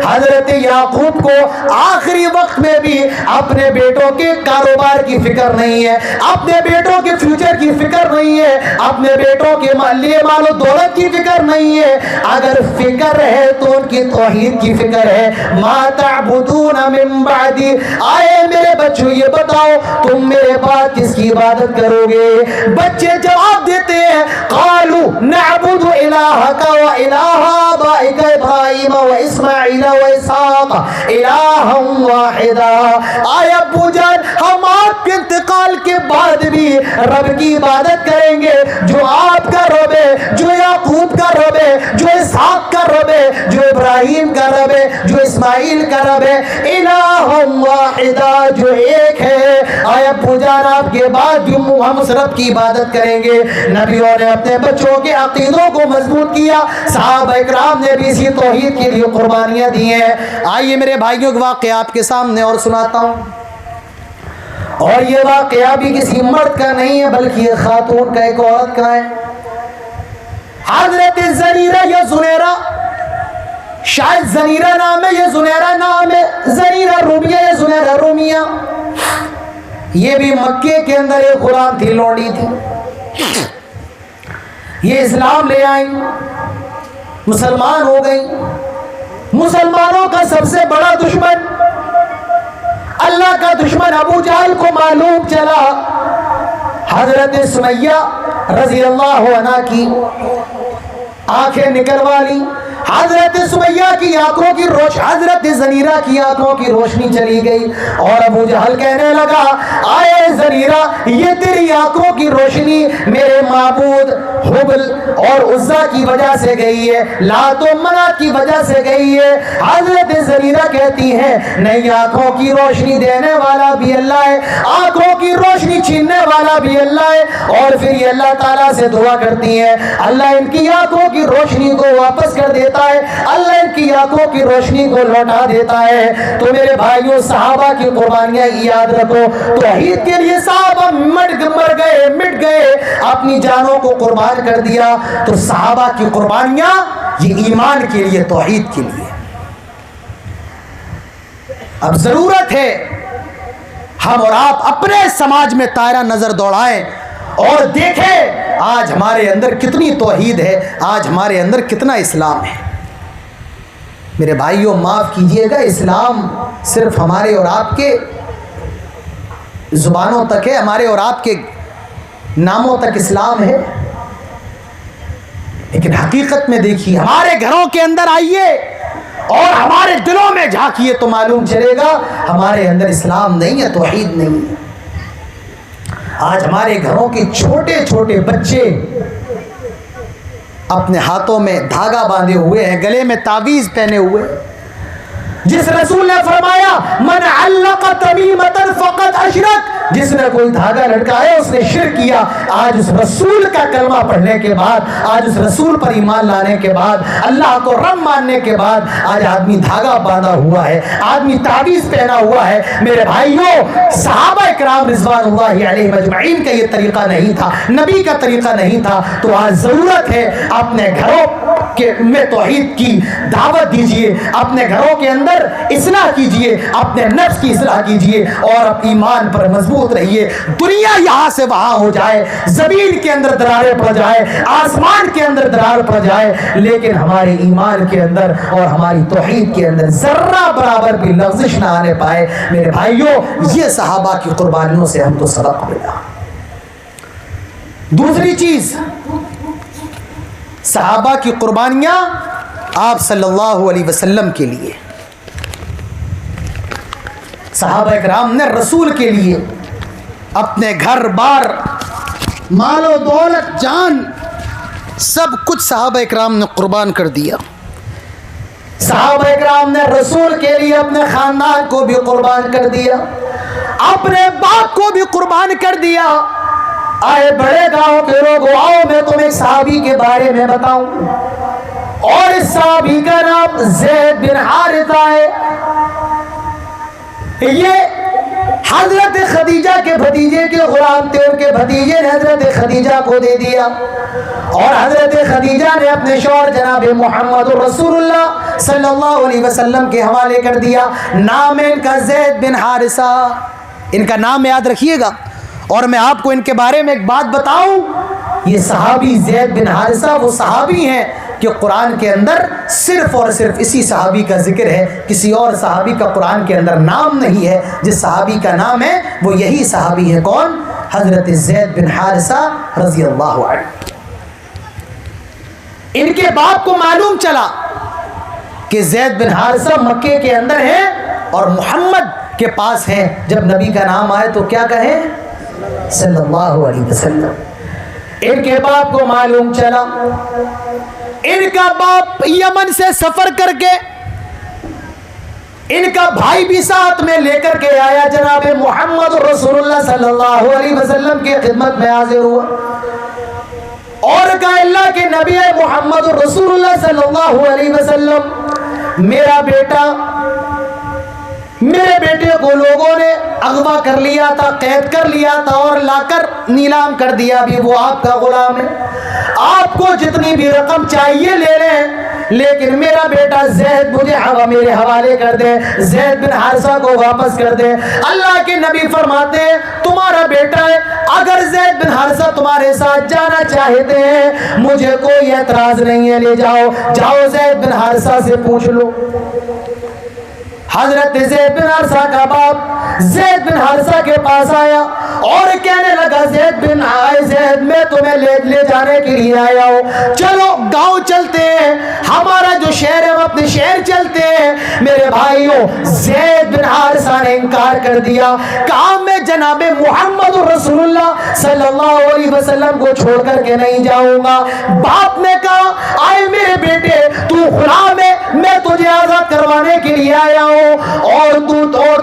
حضرت یعقوب کو آخری وقت میں بھی اپنے بیٹوں کے کاروبار کی فکر نہیں ہے, اپنے بیٹوں کے فیوچر کی فکر نہیں ہے, اپنے بیٹوں کے لیے مال و دولت کی فکر نہیں ہے. اگر فکر ہے تو ان کی توحید کی فکر ہے. ما تعبدون من بعدی, آئے میرے بچوں یہ بتاؤ تم میرے بعد کس کی عبادت کرو گے. بچے جواب دیتے ہیں, قالوا نعبد الہک و الہ آبائک ابراہیم و اسماعیل و اسحاق الہا واحدا. آئے ابو جان ہم آپ کے انتقال کے بعد بھی رب کی عبادت کریں گے جو آپ کا رب ہے, جو یعقوب کا رب ہے, جو اسحاق کا رب ہے, جو ابراہیم کا رب ہے, جو اسماعیل کا رب ہے, الہ واحدہ جو ایک ہے. آئے ابو جان آپ کے بعد بھی ہم اس رب کی عبادت کریں گے. نبیوں نے اپنے بچوں کے عقیدوں کو مضبوط کیا, صحابہ اکرام نے بھی اسی توحید کے لیے قربانیاں دی ہیں. آئیے میرے بھائیوں کے واقعہ آپ کے سامنے اور سناتا ہوں, اور یہ واقعہ بھی کسی مرد کا نہیں ہے بلکہ یہ خاتون کا, ایک عورت کا ہے. حضرت زنیرہ یا زنیرہ, شاید زنیرہ نام ہے یا زنیرہ نام ہے, زنیرہ رومیہ یا زنیرہ رومیہ, یہ بھی مکے کے اندر ایک غلام تھی, لوڑی تھی. یہ اسلام لے آئیں, مسلمان ہو گئی. مسلمانوں کا سب سے بڑا دشمن, اللہ کا دشمن ابو جہل کو معلوم چلا. حضرت سمیہ رضی اللہ عنہ کی آنکھیں نکلوا لی, حضرت سمیہ کی آنکھوں کی روشنی، حضرت زنیرہ کی آنکھوں کی روشنی چلی گئی اور ابو جہل کہنے لگا آئے زنیرہ یہ تیری آنکھوں کی روشنی میرے معبود حبل اور عزا کی وجہ سے گئی ہے، لات و منات کی وجہ سے گئی ہے۔ حضرت زنیرہ کہتی ہیں نہیں، آنکھوں کی روشنی دینے والا بھی اللہ ہے، آنکھوں کی روشنی چھیننے والا بھی اللہ ہے۔ اور پھر یہ اللہ تعالیٰ سے دعا کرتی ہیں اللہ ان کی آنکھوں کی روشنی کو واپس کر دیتا ہے، اللہ ان کی آنکھوں کی روشنی کو لوٹا دیتا ہے۔ تو میرے بھائیوں صحابہ کی قربانیاں یاد رکھو، توحید کے لیے صحابہ مٹ گئے، اپنی جانوں کو قربان کر دیا۔ تو صحابہ کی قربانیاں یہ ایمان کے لیے، توحید کے لیے۔ اب ضرورت ہے ہم اور آپ اپنے سماج میں دائرہ نظر دوڑائیں اور دیکھیں آج ہمارے اندر کتنی توحید ہے، آج ہمارے اندر کتنا اسلام ہے۔ میرے بھائیوں معاف کیجئے گا، اسلام صرف ہمارے اور آپ کے زبانوں تک ہے، ہمارے اور آپ کے ناموں تک اسلام ہے، لیکن حقیقت میں دیکھیے، ہمارے گھروں کے اندر آئیے اور ہمارے دلوں میں جھانکیے تو معلوم چلے گا ہمارے اندر اسلام نہیں ہے، توحید نہیں ہے۔ آج ہمارے گھروں کے چھوٹے چھوٹے بچے اپنے ہاتھوں میں دھاگا باندھے ہوئے ہیں، گلے میں تعویذ پہنے ہوئے، جس رسول نے فرمایا من علق تمیمۃ فقد اشرک، جس نے کوئی دھاگا لٹکایا اس نے شرک کیا۔ آج اس رسول کا کلمہ پڑھنے کے بعد، آج اس رسول پر ایمان لانے کے بعد، اللہ کو رب ماننے کے بعد آج آدمی دھاگا باندھا ہوا ہے، آدمی تعویذ پہنا ہوا ہے۔ میرے بھائیوں صحابہ کرام رضوان اللہ علیہم اجمعین کا یہ طریقہ نہیں تھا، نبی کا طریقہ نہیں تھا۔ تو آج ضرورت ہے اپنے گھروں میں توحید کی دعوت دیجئے، اپنے گھروں کے اندر اصلاح کیجئے، اپنے نفس کی اصلاح کیجئے اور ایمان پر مضبوط رہیے۔ دنیا یہاں سے وہاں ہو جائے، زمین کے اندر دراریں پڑ جائے، آسمان کے اندر درار پڑ جائے، لیکن ہمارے ایمان کے اندر اور ہماری توحید کے اندر ذرہ برابر بھی لغزش نہ آنے پائے۔ میرے بھائیوں یہ صحابہ کی قربانیوں سے ہم کو سبق ملا۔ دوسری چیز، صحابہ کی قربانیاں آپ صلی اللہ علیہ وسلم کے لیے، صحابہ کرام نے رسول کے لیے اپنے گھر بار، مال و دولت، جان، سب کچھ صحابہ کرام نے قربان کر دیا۔ صحابہ کرام نے رسول کے لیے اپنے خاندان کو بھی قربان کر دیا، اپنے باپ کو بھی قربان کر دیا۔ آئے بڑے گاؤں کے لوگوں، آؤ میں تمہیں ایک صحابی کے بارے میں بتاؤں، اور اس صحابی کا نام زید بن حارثہ ہے۔ یہ حضرت خدیجہ کے بھتیجے کے غلام تھے، ان کے بھتیجے نے حضرت خدیجہ کو دے دیا، اور حضرت خدیجہ نے اپنے شوہر جناب محمد رسول اللہ صلی اللہ علیہ وسلم کے حوالے کر دیا۔ نام ہے ان کا زید بن حارثہ، ان کا نام یاد رکھیے گا۔ اور میں آپ کو ان کے بارے میں ایک بات بتاؤں، یہ صحابی زید بن حارثہ وہ صحابی ہیں کہ قرآن کے اندر صرف اور صرف اسی صحابی کا ذکر ہے، کسی اور صحابی کا قرآن کے اندر نام نہیں ہے۔ جس صحابی کا نام ہے وہ یہی صحابی ہے، کون؟ حضرت زید بن حارثہ رضی اللہ عنہ۔ ان کے باپ کو معلوم چلا کہ زید بن حارثہ مکے کے اندر ہیں اور محمد کے پاس ہیں، جب نبی کا نام آئے تو کیا کہیں؟ صلی اللہ علیہ وسلم۔ ان کے باپ کو معلوم چلا، ان کا باپ یمن سے سفر کر کے ان کا بھائی بھی ساتھ میں لے کر کے آیا، جناب محمد رسول اللہ صلی اللہ علیہ وسلم کی خدمت میں حاضر ہوا اور کہا اللہ کے نبی محمد رسول اللہ صلی اللہ علیہ وسلم، میرے بیٹے کو لوگوں نے اغوا کر لیا تھا، قید کر لیا تھا اور لا کر نیلام کر دیا، بھی وہ آپ کا غلام ہے، آپ کو جتنی بھی رقم چاہیے لے لیں، لیکن میرا بیٹا زید مجھے میرے حوالے کر دے، زید بن حارثہ کو واپس کر دے۔ اللہ کے نبی فرماتے ہیں تمہارا بیٹا ہے، اگر زید بن حارثہ تمہارے ساتھ جانا چاہتے ہیں مجھے کوئی اعتراض نہیں ہے، لے جاؤ، جاؤ زید بن حارثہ سے پوچھ لو۔ حضرت زید بن حارثہ کا باپ زید بن حارثہ کے پاس آیا اور کہنے لگا زید میں تمہیں لے جانے کے لیے آیا ہوں، چلو گاؤں چلتے ہیں، ہمارا جو شہر ہے ہم اپنے شہر چلتے ہیں۔ میرے بھائیوں، زید بن حارثہ نے انکار کر دیا، کہا میں جناب محمد رسول اللہ صلی اللہ علیہ وسلم کو چھوڑ کر کے نہیں جاؤں گا۔ باپ نے کہا آئے میرے بیٹے، تو غلام ہے، میں تجھے آزاد کروانے کے لیے آیا ہوں اور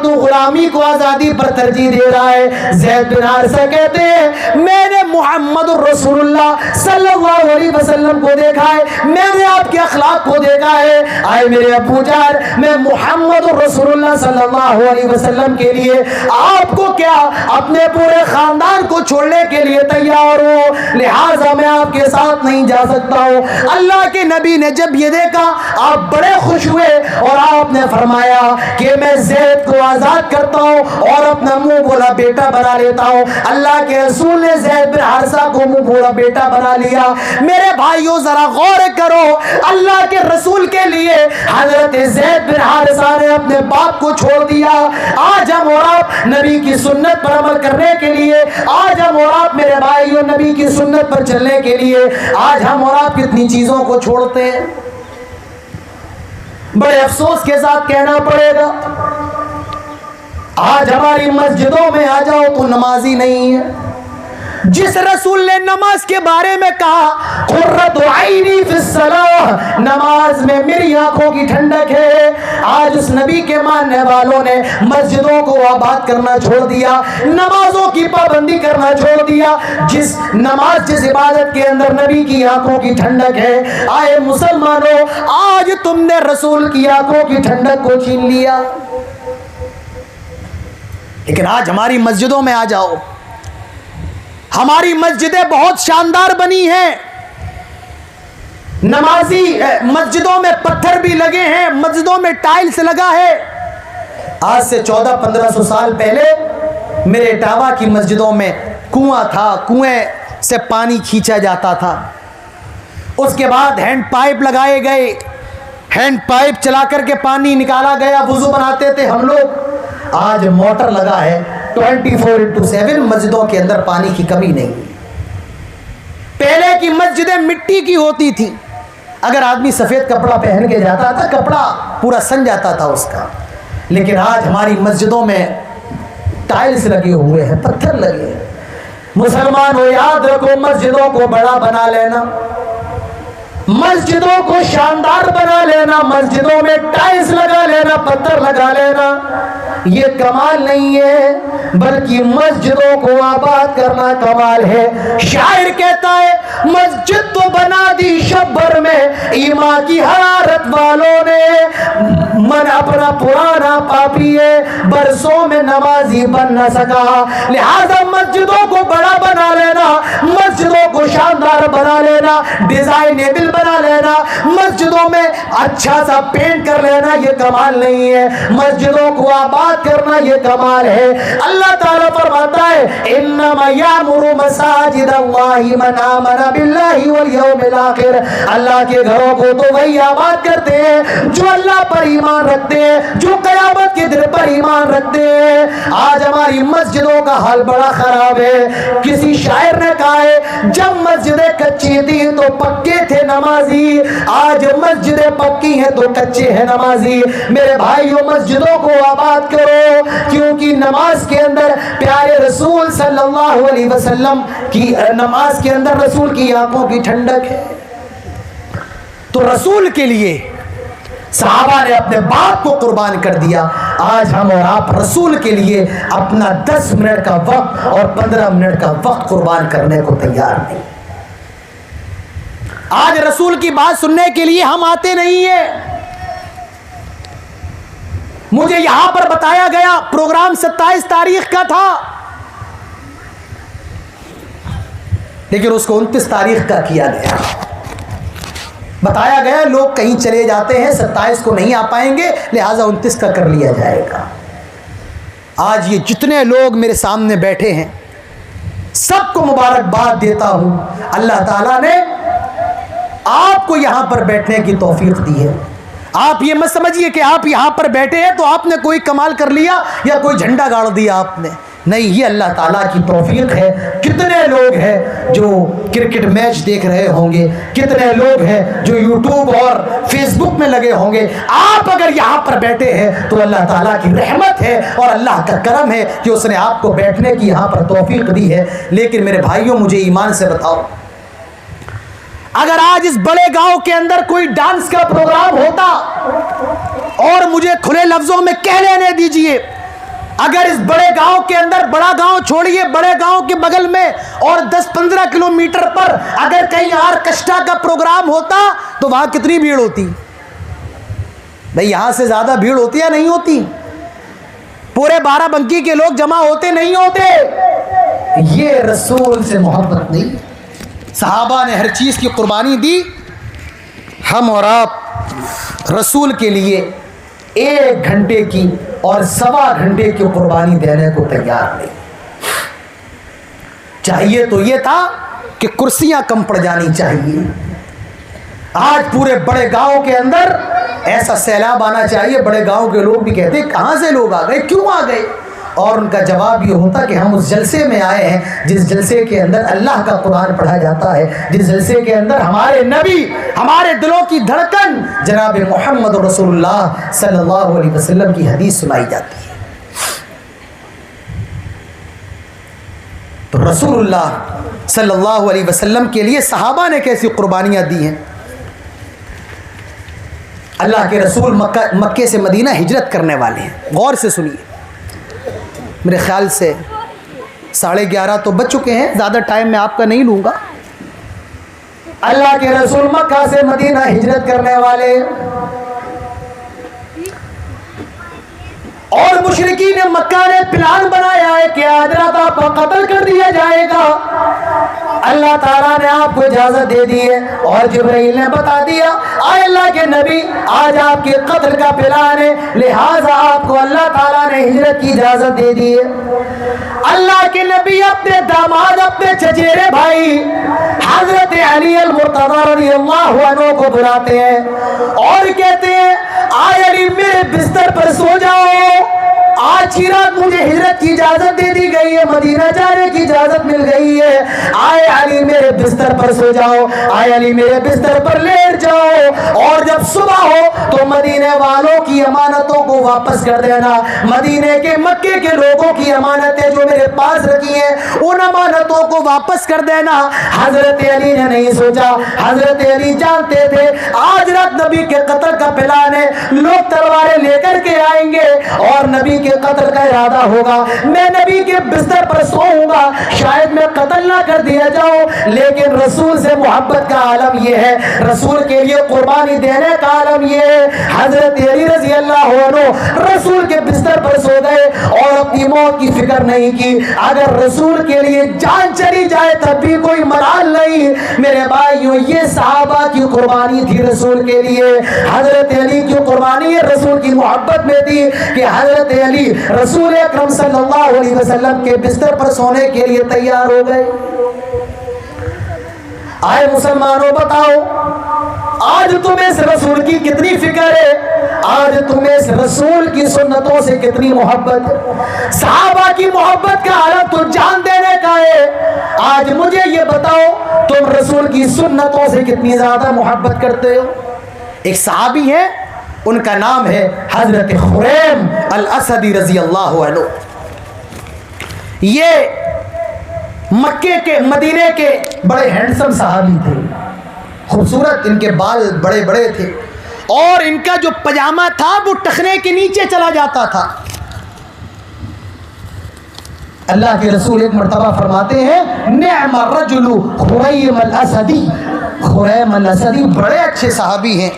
تو غلامی کو آزادی پر ترجیح دے رہا ہے۔ زید بن حارثہ کہتے ہیں میں نے محمد رسول اللہ صلی اللہ علیہ وسلم کو دیکھا ہے، میں نے آپ کے اخلاق کو دیکھا ہے، آئے میرے ابو جان میں محمد رسول اللہ صلی اللہ علیہ وسلم کے لیے آپ کو کیا اپنے پورے خاندان کو چھوڑنے کے لیے تیار ہوں، لہٰذا میں آپ کے ساتھ نہیں جا سکتا ہوں۔ اللہ کے نبی نے جب یہ دیکھا آپ بڑے خوش ہوئے اور آپ نے فرمایا کہ میں زید کو آزاد کرتا ہوں اور اپنا منہ بولا بیٹا بنا لیتا ہوں۔ اللہ کے رسول نے زید بن حارثہ کو منہ بولا بیٹا بنا لیا۔ میرے بھائیوں ذرا غور کرو، اللہ کے رسول کے لیے حضرت زید بن حارثہ نے اپنے باپ کو چھوڑ دیا۔ آج ہم اور آپ نبی کی سنت پر عمل کرنے کے لیے، آج ہم اور آپ میرے بھائیوں نبی کی سنت پر چلنے کے لیے آج ہم اور آپ کتنی چیزوں کو چھوڑتے ہیں۔ بڑے افسوس کے ساتھ کہنا پڑے گا آج ہماری مسجدوں میں آ جاؤ تو نمازی نہیں ہے۔ جس رسول نے نماز کے بارے میں کہا قرۃ عینی فی الصلاۃ، نماز میں میری آنکھوں کی ٹھنڈک ہے، آج اس نبی کے ماننے والوں نے مسجدوں کو آباد کرنا چھوڑ دیا، نمازوں کی پابندی کرنا چھوڑ دیا۔ جس عبادت کے اندر نبی کی آنکھوں کی ٹھنڈک ہے، آئے مسلمانوں آج تم نے رسول کی آنکھوں کی ٹھنڈک کو چھین لیا۔ لیکن آج ہماری مسجدوں میں آ جاؤ، ہماری مسجدیں بہت شاندار بنی ہیں، نمازی مسجدوں میں پتھر بھی لگے ہیں، مسجدوں میں ٹائلز لگا ہے۔ آج سے 1400-1500 سال پہلے میرے اٹاوا کی مسجدوں میں کنواں تھا، کنویں سے پانی کھینچا جاتا تھا، اس کے بعد ہینڈ پائپ لگائے گئے، ہینڈ پائپ چلا کر کے پانی نکالا گیا، وضو بناتے تھے ہم لوگ۔ آج موٹر لگا ہے 24/7، مسجدوں کے اندر پانی کی کمی نہیں۔ پہلے کی مسجدیں مٹی کی ہوتی تھی، اگر آدمی سفید کپڑا پہن کے جاتا تھا کپڑا پورا سن جاتا تھا اس کا، لیکن آج ہماری مسجدوں میں ٹائلز لگے ہوئے ہیں، پتھر لگے ہیں۔ مسلمانوں یاد رکھو، مسجدوں کو بڑا بنا لینا، مسجدوں کو شاندار بنا لینا، مسجدوں میں ٹائلز لگا لینا، پتھر لگا لینا، یہ کمال نہیں ہے، بلکہ مسجدوں کو آباد کرنا کمال ہے۔ شاعر کہتا ہے مسجد تو بنا دی شب بھر میں ایمان کی حرارت والوں نے، من اپنا پرانا پاپی ہے برسوں میں نمازی بن نہ سکا۔ لہذا مسجدوں کو بڑا بنا لینا، مسجدوں کو شاندار بنا لینا، ڈیزائنیبل بنا لینا، مسجدوں میں اچھا سا پینٹ کر لینا، یہ کمال نہیں ہے، مسجدوں کو آباد کرنا یہ کمال ہے۔ اللہ تعالیٰ فرماتا ہے انما یامر مساجد اللہ من آمن باللہ والیوم الآخر، اللہ کے گھروں کو تو وہی آباد کرتے ہیں جو اللہ پر ایمان رکھتے ہیں، جو قیامت کے دن پر ایمان رکھتے ہیں۔ آج ہماری مسجدوں کا حال بڑا خراب ہے۔ کسی شاعر نے کہا ہے جب مسجدیں کچی تھیں تو پکے تھے نمازی، آج مسجدیں پکی ہیں تو کچے ہیں نمازی۔ میرے بھائیوں مسجدوں کو آباد کرو، کیونکہ نماز کے اندر پیارے رسول صلی اللہ علیہ وسلم کی نماز کے اندر رسول کی آنکھوں کی ٹھنڈک ہے۔ تو رسول کے لیے صحابہ نے اپنے باپ کو قربان کر دیا، آج ہم اور آپ رسول کے لیے اپنا 10 منٹ کا وقت اور 15 منٹ کا وقت قربان کرنے کو تیار نہیں۔ آج رسول کی بات سننے کے لیے ہم آتے نہیں ہیں۔ مجھے یہاں پر بتایا گیا پروگرام 27 تاریخ کا تھا، لیکن اس کو 29 تاریخ کا کیا گیا۔ بتایا گیا لوگ کہیں چلے جاتے ہیں، 27 کو نہیں آ پائیں گے، لہٰذا 29 کا کر لیا جائے گا۔ آج یہ جتنے لوگ میرے سامنے بیٹھے ہیں سب کو مبارکباد دیتا ہوں، اللہ تعالیٰ نے آپ کو یہاں پر بیٹھنے کی توفیق دی ہے، آپ یہ مت سمجھیے کہ آپ یہاں پر بیٹھے ہیں تو آپ نے کوئی کمال کر لیا یا کوئی جھنڈا گاڑ دیا آپ نے، نہیں، یہ اللہ تعالیٰ کی توفیق ہے۔ کتنے لوگ ہیں جو کرکٹ میچ دیکھ رہے ہوں گے، کتنے لوگ ہیں جو یوٹیوب اور فیس بک میں لگے ہوں گے، آپ اگر یہاں پر بیٹھے ہیں تو اللہ تعالیٰ کی رحمت ہے اور اللہ کا کرم ہے کہ اس نے آپ کو بیٹھنے کی یہاں پر توفیق دی ہے۔ لیکن میرے بھائیوں، مجھے ایمان سے بتاؤ، اگر آج اس بڑے گاؤں کے اندر کوئی ڈانس کا پروگرام ہوتا، اور مجھے کھلے لفظوں میں کہہ لینے دیجئے، اگر اس بڑے گاؤں کے اندر، بڑا گاؤں چھوڑیے، بڑے گاؤں کے بغل میں اور 10-15 کلومیٹر پر اگر کہیں آرکسٹرا کا پروگرام ہوتا تو وہاں کتنی بھیڑ ہوتی؟ بھئی یہاں سے زیادہ بھیڑ ہوتی یا نہیں ہوتی؟ پورے بارہ بنکی کے لوگ جمع ہوتے نہیں ہوتے؟ یہ رسول سے محبت نہیں۔ صحابہ نے ہر چیز کی قربانی دی، ہم اور آپ رسول کے لیے 1 گھنٹے کی اور 1.25 گھنٹے کی قربانی دینے کو تیار نہیں۔ چاہیے تو یہ تھا کہ کرسیاں کم پڑ جانی چاہیے۔ آج پورے بڑے گاؤں کے اندر ایسا سیلاب آنا چاہیے، بڑے گاؤں کے لوگ بھی کہتے کہاں سے لوگ آ گئے، کیوں آ گئے؟ اور ان کا جواب یہ ہوتا کہ ہم اس جلسے میں آئے ہیں جس جلسے کے اندر اللہ کا قرآن پڑھا جاتا ہے، جس جلسے کے اندر ہمارے نبی، ہمارے دلوں کی دھڑکن جناب محمد رسول اللہ صلی اللہ علیہ وسلم کی حدیث سنائی جاتی ہے۔ تو رسول اللہ صلی اللہ علیہ وسلم کے لیے صحابہ نے کیسی قربانیاں دی ہیں۔ اللہ کے رسول مکے سے مدینہ ہجرت کرنے والے ہیں، غور سے سنیے، میرے خیال سے 11:30 تو بج چکے ہیں، زیادہ ٹائم میں آپ کا نہیں لوں گا۔ اللہ کے رسول مکہ سے مدینہ ہجرت کرنے والے، اور مشرکین مکہ نے پلان بنایا ہے کہ حضرت آپ کو قتل کر دیا جائے گا۔ اللہ تعالیٰ نے آپ کو اجازت دے دی ہے، اور جبرائیل نے بتا دیا، اے اللہ کے نبی آج آپ کے قتل کا پلان ہے، لہٰذا آپ کو اللہ تعالیٰ نے ہجرت کی اجازت دے دی ہے۔ اللہ کے نبی اپنے داماد، اپنے چچیرے بھائی حضرت علی المرتضی رضی اللہ عنہ کو بلاتے ہیں اور کہتے ہیں، آئے علی میرے بستر پر سو جاؤ، آج کی رات مجھے ہجرت کی اجازت دے دی گئی ہے، مدینہ جانے کی اجازت مل گئی ہے، آئے علی میرے بستر پر سو جاؤ، آئے علی میرے بستر پر لیٹ جاؤ، اور جب صبح ہو تو مدینے والوں کی امانتوں کو واپس کر دینا، مدینے کے مکے کے لوگوں کی امانتیں جو میرے پاس رکھی ہیں ان امانتوں کو واپس کر دینا۔ حضرت علی نے نہیں سوچا، حضرت علی جانتے تھے آج رات نبی کے قتل کا پلان ہے، لوگ تلواریں لے کر کے آئیں گے اور نبی کے قتل کا ارادہ ہوگا، میں نبی کے بستر پر سوؤں گا، شاید میں قتل نہ کر دیا جاؤں، لیکن رسول سے محبت کا عالم یہ ہے، رسول کے لیے قربانی دینے کا عالم یہ ہے۔ حضرت علی رضی اللہ عنہ رسول کے بستر پر سو گئے اور اپنی موت کی فکر نہیں کی، اگر رسول کے لیے جان چلی جائے تب بھی کوئی ملال نہیں۔ میرے بھائیوں، یہ صحابہ کی قربانی تھی رسول کے لیے، حضرت علی کی قربانی رسول کی محبت میں تھی کہ حضرت علی رسول اکرم صلی اللہ علیہ وسلم کے بستر پر سونے کے لیے تیار ہو گئے۔ آئے مسلمانوں بتاؤ، آج تمہیں اس رسول کی کتنی فکر ہے، آج تمہیں اس رسول کی سنتوں سے کتنی محبت ہے۔ صحابہ کی محبت کا عالم تو جان دینے کا ہے، آج مجھے یہ بتاؤ تم رسول کی سنتوں سے کتنی زیادہ محبت کرتے ہو۔ ایک صحابی ہے، ان کا نام ہے حضرت خریم الاسدی رضی اللہ عنہ، یہ مکے کے مدینے کے بڑے ہینڈسم صحابی تھے، خوبصورت، ان کے بال بڑے بڑے تھے اور ان کا جو پجامہ تھا وہ ٹخنے کے نیچے چلا جاتا تھا۔ اللہ کے رسول ایک مرتبہ فرماتے ہیں، نعم الرجل خریم الاسدی، خریم الاسدی بڑے اچھے صحابی ہیں،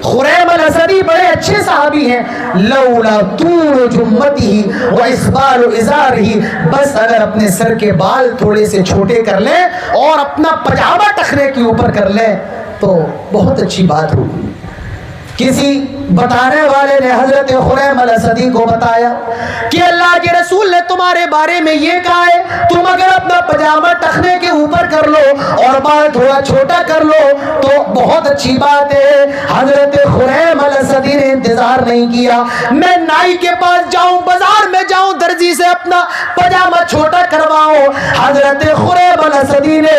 خریم الاسدی بڑے اچھے صحابی ہیں، لولا طول جمته واسبال ازاره، بس اگر اپنے سر کے بال تھوڑے سے چھوٹے کر لیں اور اپنا پجامہ ٹخنے کے اوپر کر لیں تو بہت اچھی بات ہوگی۔ کسی بتانے والے نے حضرت خریم الاسدی کو بتایا کہ اللہ کے رسول نے تمہارے بارے میں یہ کہا ہے تم اگر اپنا پجامہ ٹخنے کے اوپر کر لو اور بال تھوڑا چھوٹا کر لو تو بہت اچھی بات ہے۔ حضرت خریم الاسدی نے انتظار نہیں کیا، میں نائی کے پاس جاؤں، بازار میں جاؤں، درزی سے اپنا پجامہ چھوٹا کرواؤں۔ حضرت خریم الاسدی نے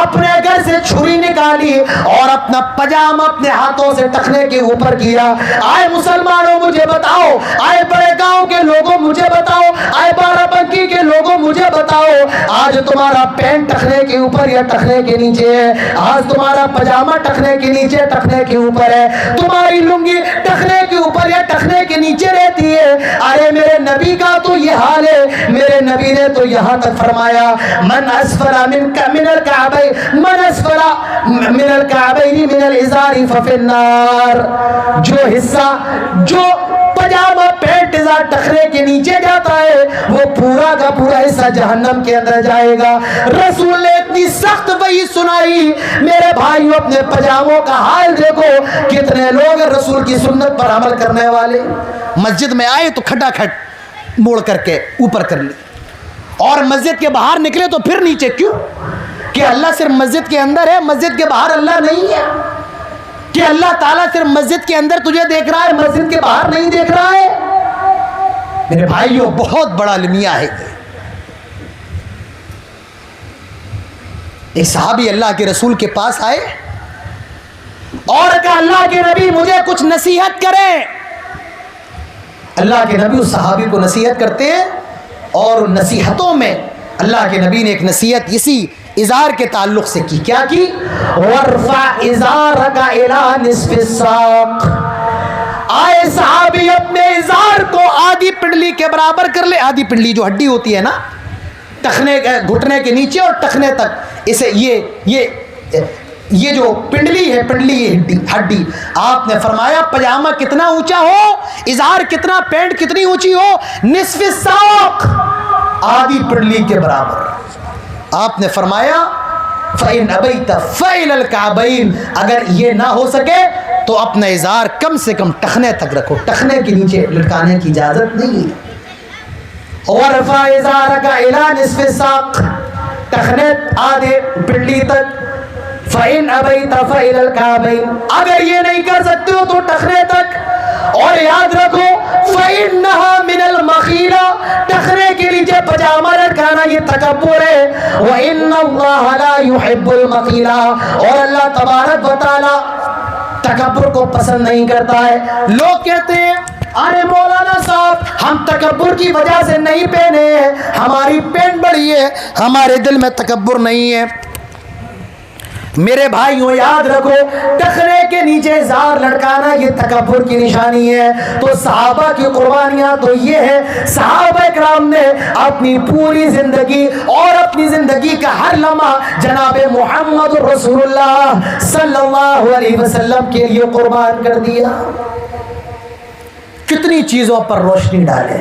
اپنے گھر سے چھری نکالی اور اپنا پجامہ اپنے ہاتھوں سے ٹخنے کے اوپر کیا۔ آئے مسلمانوں مجھے بتاؤ، آئے بڑے گاؤں کے لوگوں مجھے بتاؤ، آئے بارہ بنکی کے لوگوں مجھے بتاؤ، آج تمہارا پینٹ ٹخنے کے اوپر یا ٹخنے کے نیچے ہے؟ آج تمہارا پجامہ ٹخنے کے نیچے ٹخنے کے اوپر ہے؟ تمہاری لنگی ٹخنے کے اوپر یا ٹخنے کے نیچے رہتی ہے؟ ارے میرے نبی کا تو یہ حال ہے، میرے نبی نے تو یہاں تک فرمایا من اسفل من الکعبین من اسفل من الکعبین من الازار ففی النار، جو حصہ جو پجامہ پینٹ ٹخنے کے نیچے جاتا ہے وہ پورا کا پورا حصہ جہنم کے اندر جائے گا۔ رسول نے اتنی سخت وحی سنائی، میرے بھائیوں اپنے پجاموں کا حال دیکھو، کتنے لوگ رسول کی سنت پر عمل کرنے والے مسجد میں آئے تو کھٹا کھٹ موڑ کر کے اوپر کر لی، اور مسجد کے باہر نکلے تو پھر نیچے۔ کیوں؟ کہ اللہ صرف مسجد کے اندر ہے، مسجد کے باہر اللہ نہیں ہے؟ کہ اللہ تعالیٰ صرف مسجد کے اندر تجھے دیکھ رہا ہے، مسجد کے باہر نہیں دیکھ رہا ہے؟ میرے بھائیوں بہت بڑا المیہ ہے۔ ایک صحابی اللہ کے رسول کے پاس آئے اور کہا اللہ کے نبی مجھے کچھ نصیحت کریں۔ اللہ کے نبی اس صحابی کو نصیحت کرتے ہیں، اور نصیحتوں میں اللہ کے نبی نے ایک نصیحت اسی ازار کے تعلق سے کی۔ کیا کی؟ وَارْفَعْ إِزَارَكَ إِلَىٰ نِصْفِ السَّاقِ، آئے صحابی اپنے ازار کو آدھی پنڈلی کے برابر کر لے۔ آدھی پنڈلی جو ہڈی ہوتی ہے نا ٹخنے گھٹنے کے نیچے اور ٹخنے تک، اسے یہ جو پنڈلی ہے، پنڈلی یہ ہڈی، آپ نے فرمایا پجامہ کتنا اونچا ہو، ازار کتنا، پینٹ کتنی اونچی ہو، نصف الساق، آدھی پنڈلی کے برابر۔ آپ نے فرمایا فَإِنْ أَبَيْتَ فَإِلَى الْكَعْبَيْنِ، اگر یہ نہ ہو سکے تو اپنا ازار کم سے کم ٹخنے تک رکھو، ٹخنے کے نیچے لٹکانے کی اجازت نہیں ہے۔ وَارْفَعْ إِزَارَكَ إِلَىٰ نِصْفِ السَّاقِ، ٹخنے آدھے پنڈلی تک۔ فَإِنْ أَبَيْتَ فَإِلَى الْكَعْبَيْنِ، اگر یہ نہیں کر سکتے ہو تو ٹخنے تک۔ اور یاد رکھو فَإِنَّهَا مِنَ الْمَخِيلَةِ، ٹخنے کے نیچے پجامہ لٹکانا یہ تکبر ہے۔ وَإِنَّ اللَّهَ لَا يُحِبُّ الْمَخِيلَةِ، اور اللہ تبارک و تعالی تکبر کو پسند نہیں کرتا ہے۔ لوگ کہتے ہیں ارے مولانا صاحب ہم تکبر کی وجہ سے نہیں پہنے ہیں، ہماری پینٹ بڑی ہے، ہمارے دل میں تکبر نہیں ہے۔ میرے بھائیوں یاد رکھو ٹخنے کے نیچے ازار لٹکانا یہ تکبر کی نشانی ہے۔ تو صحابہ کی قربانیاں تو یہ ہے، صحابہ کرام نے اپنی پوری زندگی اور اپنی زندگی کا ہر لمحہ جناب محمد رسول اللہ صلی اللہ علیہ وسلم کے لیے قربان کر دیا۔ کتنی چیزوں پر روشنی ڈالے۔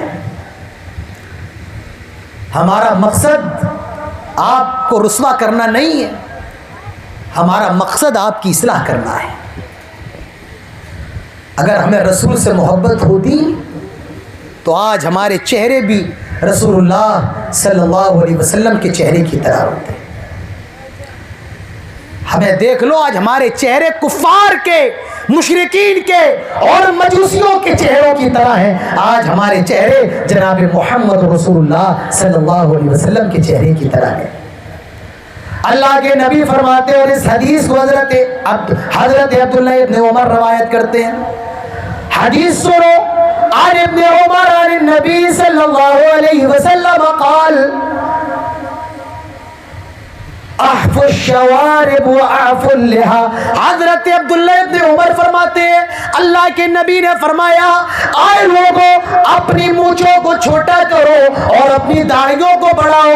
ہمارا مقصد آپ کو رسوا کرنا نہیں ہے، ہمارا مقصد آپ کی اصلاح کرنا ہے۔ اگر ہمیں رسول سے محبت ہوتی تو آج ہمارے چہرے بھی رسول اللہ صلی اللہ علیہ وسلم کے چہرے کی طرح ہوتے۔ ہمیں دیکھ لو آج ہمارے چہرے کفار کے، مشرکین کے اور مجوسیوں کے چہروں کی طرح ہیں، آج ہمارے چہرے جناب محمد رسول اللہ صلی اللہ علیہ وسلم کے چہرے کی طرح ہیں۔ اللہ کے نبی فرماتے، اور اس حدیث کو حضرت عبداللہ ابن عمر روایت کرتے ہیں۔ حدیث سنو، عن ابن عمر عن النبی صلی اللہ علیہ وسلم قال احف الشوارب واعف اللحى۔ حضرت عبداللہ ابن عمر فرماتے ہیں اللہ کے نبی نے فرمایا آئے لوگوں اپنی مونچھوں کو چھوٹا کرو اور اپنی داڑھیوں کو بڑھاؤ۔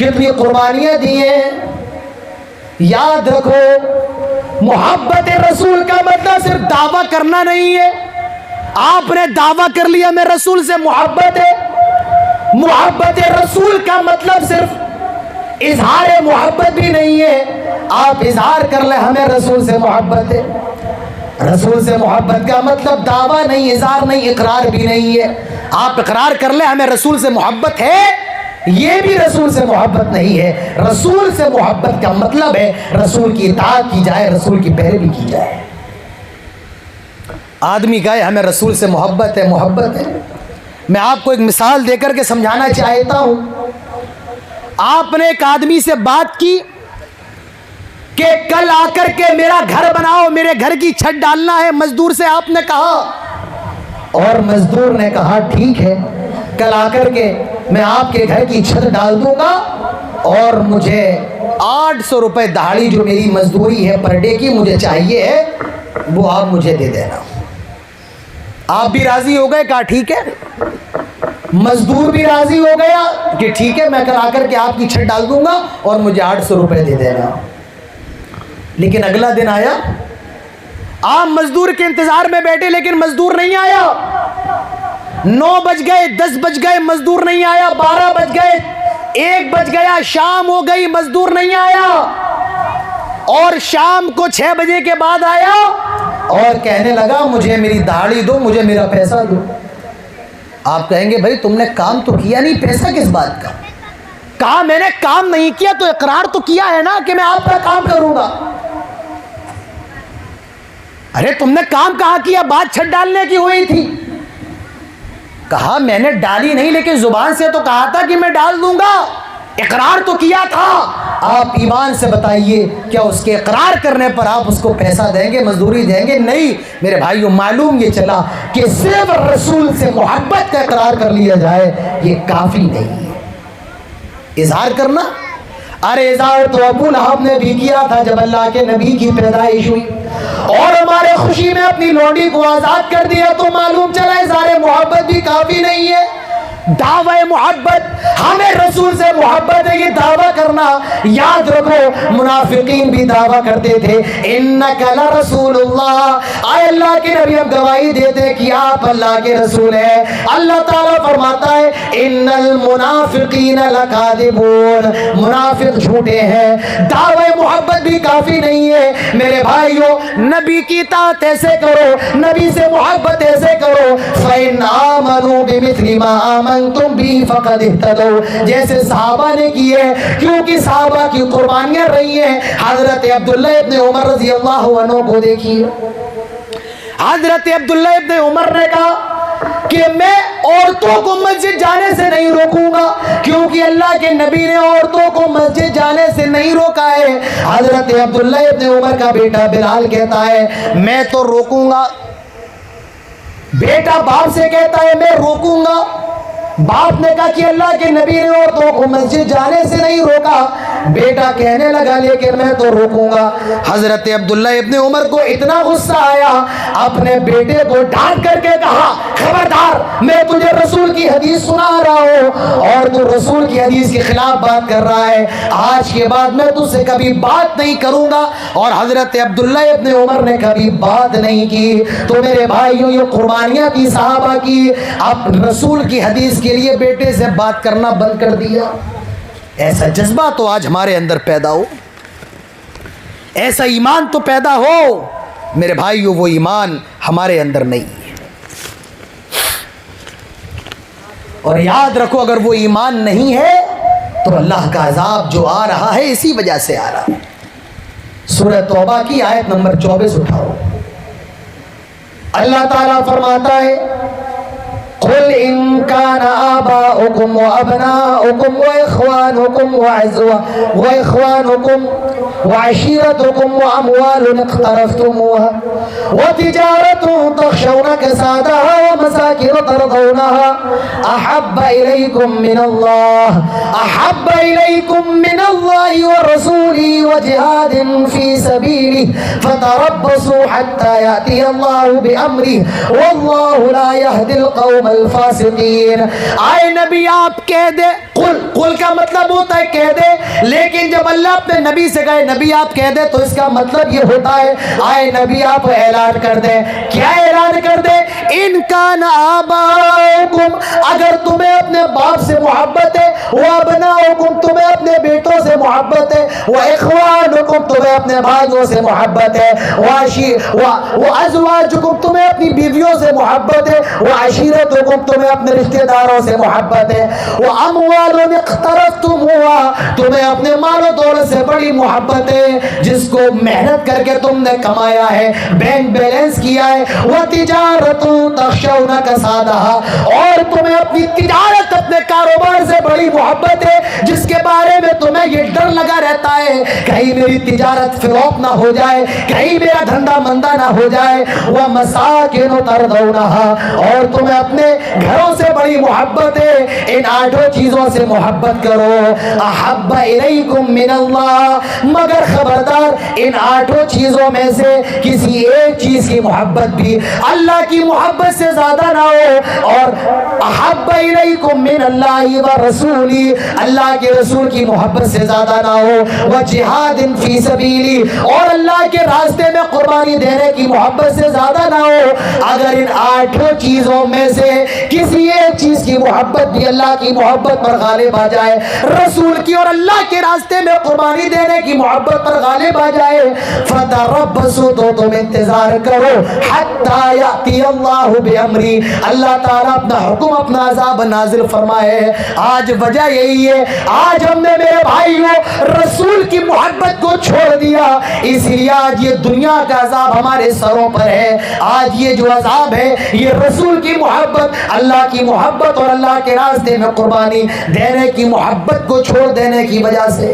کتنی قربانیاں دی ہیں. یاد رکھو محبت رسول کا مطلب صرف دعویٰ کرنا نہیں ہے. آپ نے دعویٰ کر لیا میں رسول سے محبت ہے. محبت رسول کا مطلب صرف اظہار محبت بھی نہیں ہے. آپ اظہار کر لیں ہمیں رسول سے محبت ہے. رسول سے محبت کا مطلب دعویٰ نہیں, اظہار نہیں, اقرار بھی نہیں ہے. آپ اقرار کر لیں ہمیں رسول سے محبت ہے, یہ بھی رسول سے محبت نہیں ہے. رسول سے محبت کا مطلب ہے رسول کی اطاعت کی جائے, رسول کی پیروی کی جائے. آدمی کہے ہمیں رسول سے محبت ہے, محبت ہے. میں آپ کو ایک مثال دے کر کے سمجھانا چاہتا ہوں. آپ نے ایک آدمی سے بات کی کہ کل آ کر کے میرا گھر بناؤ, میرے گھر کی چھت ڈالنا ہے. مزدور سے آپ نے کہا, اور مزدور نے کہا ٹھیک ہے, کل آ کر کے میں آپ کے گھر کی چھت ڈال دوں گا, اور مجھے 800 روپے دہاڑی جو میری مزدوری ہے پر ڈے کی مجھے چاہیے ہے, وہ آپ مجھے دے دینا. آپ بھی راضی ہو گئے, کہا ٹھیک ہے. مزدور بھی راضی ہو گیا کہ ٹھیک ہے میں کل آ کر کے آپ کی چھت ڈال دوں گا اور مجھے 800 روپے دے دینا. لیکن اگلا دن آیا, آپ مزدور کے انتظار میں بیٹھے لیکن مزدور نہیں آیا. 9 بج گئے, 10 بج گئے, مزدور نہیں آیا. 12 بج گئے, 1 بج گیا, شام ہو گئی, مزدور نہیں آیا. اور شام کو 6 بجے کے بعد آیا اور کہنے لگا مجھے میری دہاڑی دو, مجھے میرا پیسہ دو. آپ کہیں گے بھائی تم نے کام تو کیا نہیں, پیسہ کس بات کا؟ کہا میں نے کام نہیں کیا تو اقرار تو کیا ہے نا کہ میں آپ کا کام کروں گا. ارے تم نے کام کہاں کیا؟ بات چھت ڈالنے کی ہوئی تھی. کہا میں نے ڈالی نہیں لیکن زبان سے تو کہا تھا کہ میں ڈال دوں گا, اقرار تو کیا تھا. آپ ایمان سے بتائیے کیا اس کے اقرار کرنے پر آپ اس کو پیسہ دیں گے, مزدوری دیں گے؟ نہیں. میرے بھائیوں معلوم یہ چلا کہ صرف رسول سے محبت کا اقرار کر لیا جائے یہ کافی نہیں ہے. اظہار کرنا, ارے اظہار تو ابو لہب نے بھی کیا تھا جب اللہ کے نبی کی پیدائش ہوئی اور ہمارے خوشی میں اپنی لونڈی کو آزاد کر دیا, تو معلوم چلا اظہار محبت بھی کافی نہیں ہے. دعوی محبت, ہمیں رسول سے محبت ہے, یہ دعویٰ کرنا. یاد رکھو منافقین بھی دعویٰ کرتے تھے انک لرسول اللہ, آئے اللہ کے نبی اب گواہی دیتے کہ آپ اللہ کے رسول ہیں. اللہ تعالیٰ فرماتا ہے ان المنافقین لکاذبون, منافق جھوٹے ہیں. دعوی محبت بھی کافی نہیں ہے. میرے بھائیوں نبی کی اطاعت ایسے کرو, نبی سے محبت ایسے کرو, فَإِنْ آمَنُوا بِمِثْلِ مَا آمَنْتُمْ بِهِ فَقَدِ اهْتَدَوْا, جیسے صحابہ نے کیے, کیونکہ صحابہ کی قربانیاں رہی ہیں. حضرت عبداللہ ابن عمر رضی اللہ عنہ کو دیکھیے. حضرت عبداللہ ابن عمر نے کہا کہ میں عورتوں کو مسجد جانے سے نہیں روکوں گا, کیونکہ اللہ کے نبی نے عورتوں کو مسجد جانے سے نہیں روکا ہے. حضرت عبداللہ ابن عمر کا بیٹا بلال کہتا ہے میں تو روکوں گا. بیٹا باپ سے کہتا ہے میں روکوں گا. باپ نے کہا کہ اللہ کے نبی نے عورتوں کو مسجد جانے سے نہیں روکا. بیٹا کہنے لگا لیکن میں تو روکوں گا. حضرت عبداللہ ابن عمر کو اتنا غصہ آیا, اپنے بیٹے کو ڈانٹ کر کے کہا خبردار, میں تجھے رسول کی حدیث سنا رہا ہوں اور تو رسول کی حدیث کے خلاف بات کر رہا ہے, آج کے بعد میں تجھ سے کبھی بات نہیں کروں گا. اور حضرت عبداللہ ابن عمر نے کبھی بات نہیں کی. تو میرے بھائیوں یہ قربانیاں کی صحابہ کی, اب رسول کی حدیث کے لیے بیٹے سے بات کرنا بند کر دیا. ایسا جذبہ تو آج ہمارے اندر پیدا ہو, ایسا ایمان تو پیدا ہو. میرے بھائیوں وہ ایمان ہمارے اندر نہیں ہے. اور یاد رکھو اگر وہ ایمان نہیں ہے تو اللہ کا عذاب جو آ رہا ہے اسی وجہ سے آ رہا ہے. سورہ توبہ کی آیت نمبر 24 اٹھاؤ. اللہ تعالیٰ فرماتا ہے قل ان كان آباؤكم وأبناؤكم وإخوانكم وعشيرتكم وأموال اقترفتموها وتجارة تخشون كسادها ومساكن ترضونها أحب إليكم من الله ورسوله وجهاد في سبيله فتربصوا حتى يأتي الله بأمره والله لا يهدي القوم الفاسقين. آئے نبی آپ کہہ دے، قل کا مطلب ہوتا ہے کہہ دے، لیکن جب اللہ اپنے نبی سے کہے نبی آپ کہہ دے تو اس کا مطلب یہ ہوتا ہے آئے نبی آپ اعلان کر دیں. کیا اعلان کر دیں؟ ان کان آباؤکم، اگر تمہیں اپنے باپ سے محبت ہے، وابناؤکم تمہیں اپنے بیٹوں سے محبت ہے، واخوانکم تمہیں اپنے بھائیوں سے محبت ہے، وازواجکم تمہیں اپنی بیویوں سے محبت ہے، وعشیرتکم تمہیں اپنے رشتہ داروں سے محبت ہے، واموال اقترفتموها تمہیں اپنے مال و دولت سے بڑی محبت ہے جس کو محنت کر کے تم نے کمایا ہے، بینک بیلنس کیا ہے، وتجارت تخشون کسادها اور تمہیں اپنی تجارت اپنے کاروبار سے بڑی محبت ہے جس کے بارے میں تمہیں یہ ڈر لگا رہتا ہے کہیں میری تجارت فلوپ نہ ہو جائے، کہیں میرا دھندا مندہ نہ ہو جائے، ومساکن ترضونها اور تمہیں اپنے گھروں سے بڑی محبت ہے. ان 8 چیزوں سے محبت کرو. احب الیکم من اللہ، مگر خبردار ان 8 چیزوں میں سے کسی ایک چیز کی محبت بھی اللہ کی محبت سے زیادہ نہ ہو. اور احب الیکم من اللہ ورسولی، اللہ کے رسول کی محبت سے زیادہ نہ ہو. وجہاد فی سبیلی، اور اللہ کے راستے میں قربانی دینے کی محبت سے زیادہ نہ ہو. اگر ان 8 چیزوں میں سے کسی ایک چیز کی محبت بھی اللہ کی محبت پر غالب آ جائے، رسول کی اور اللہ کے راستے میں قربانی دینے کی محبت پر غالب آ جائے، فتربصوا تو تم انتظار کرو، حتی یأتی اللہ بامری، اللہ تعالیٰ اپنا حکم اپنا عذاب نازل فرمائے. آج وجہ یہی ہے، آج ہم نے میرے بھائیوں رسول کی محبت کو چھوڑ دیا، اس لیے آج یہ دنیا کا عذاب ہمارے سروں پر ہے. آج یہ جو عذاب ہے یہ رسول کی محبت، اللہ کی محبت اور اللہ کے راستے میں قربانی دینے کی محبت کو چھوڑ دینے کی وجہ سے.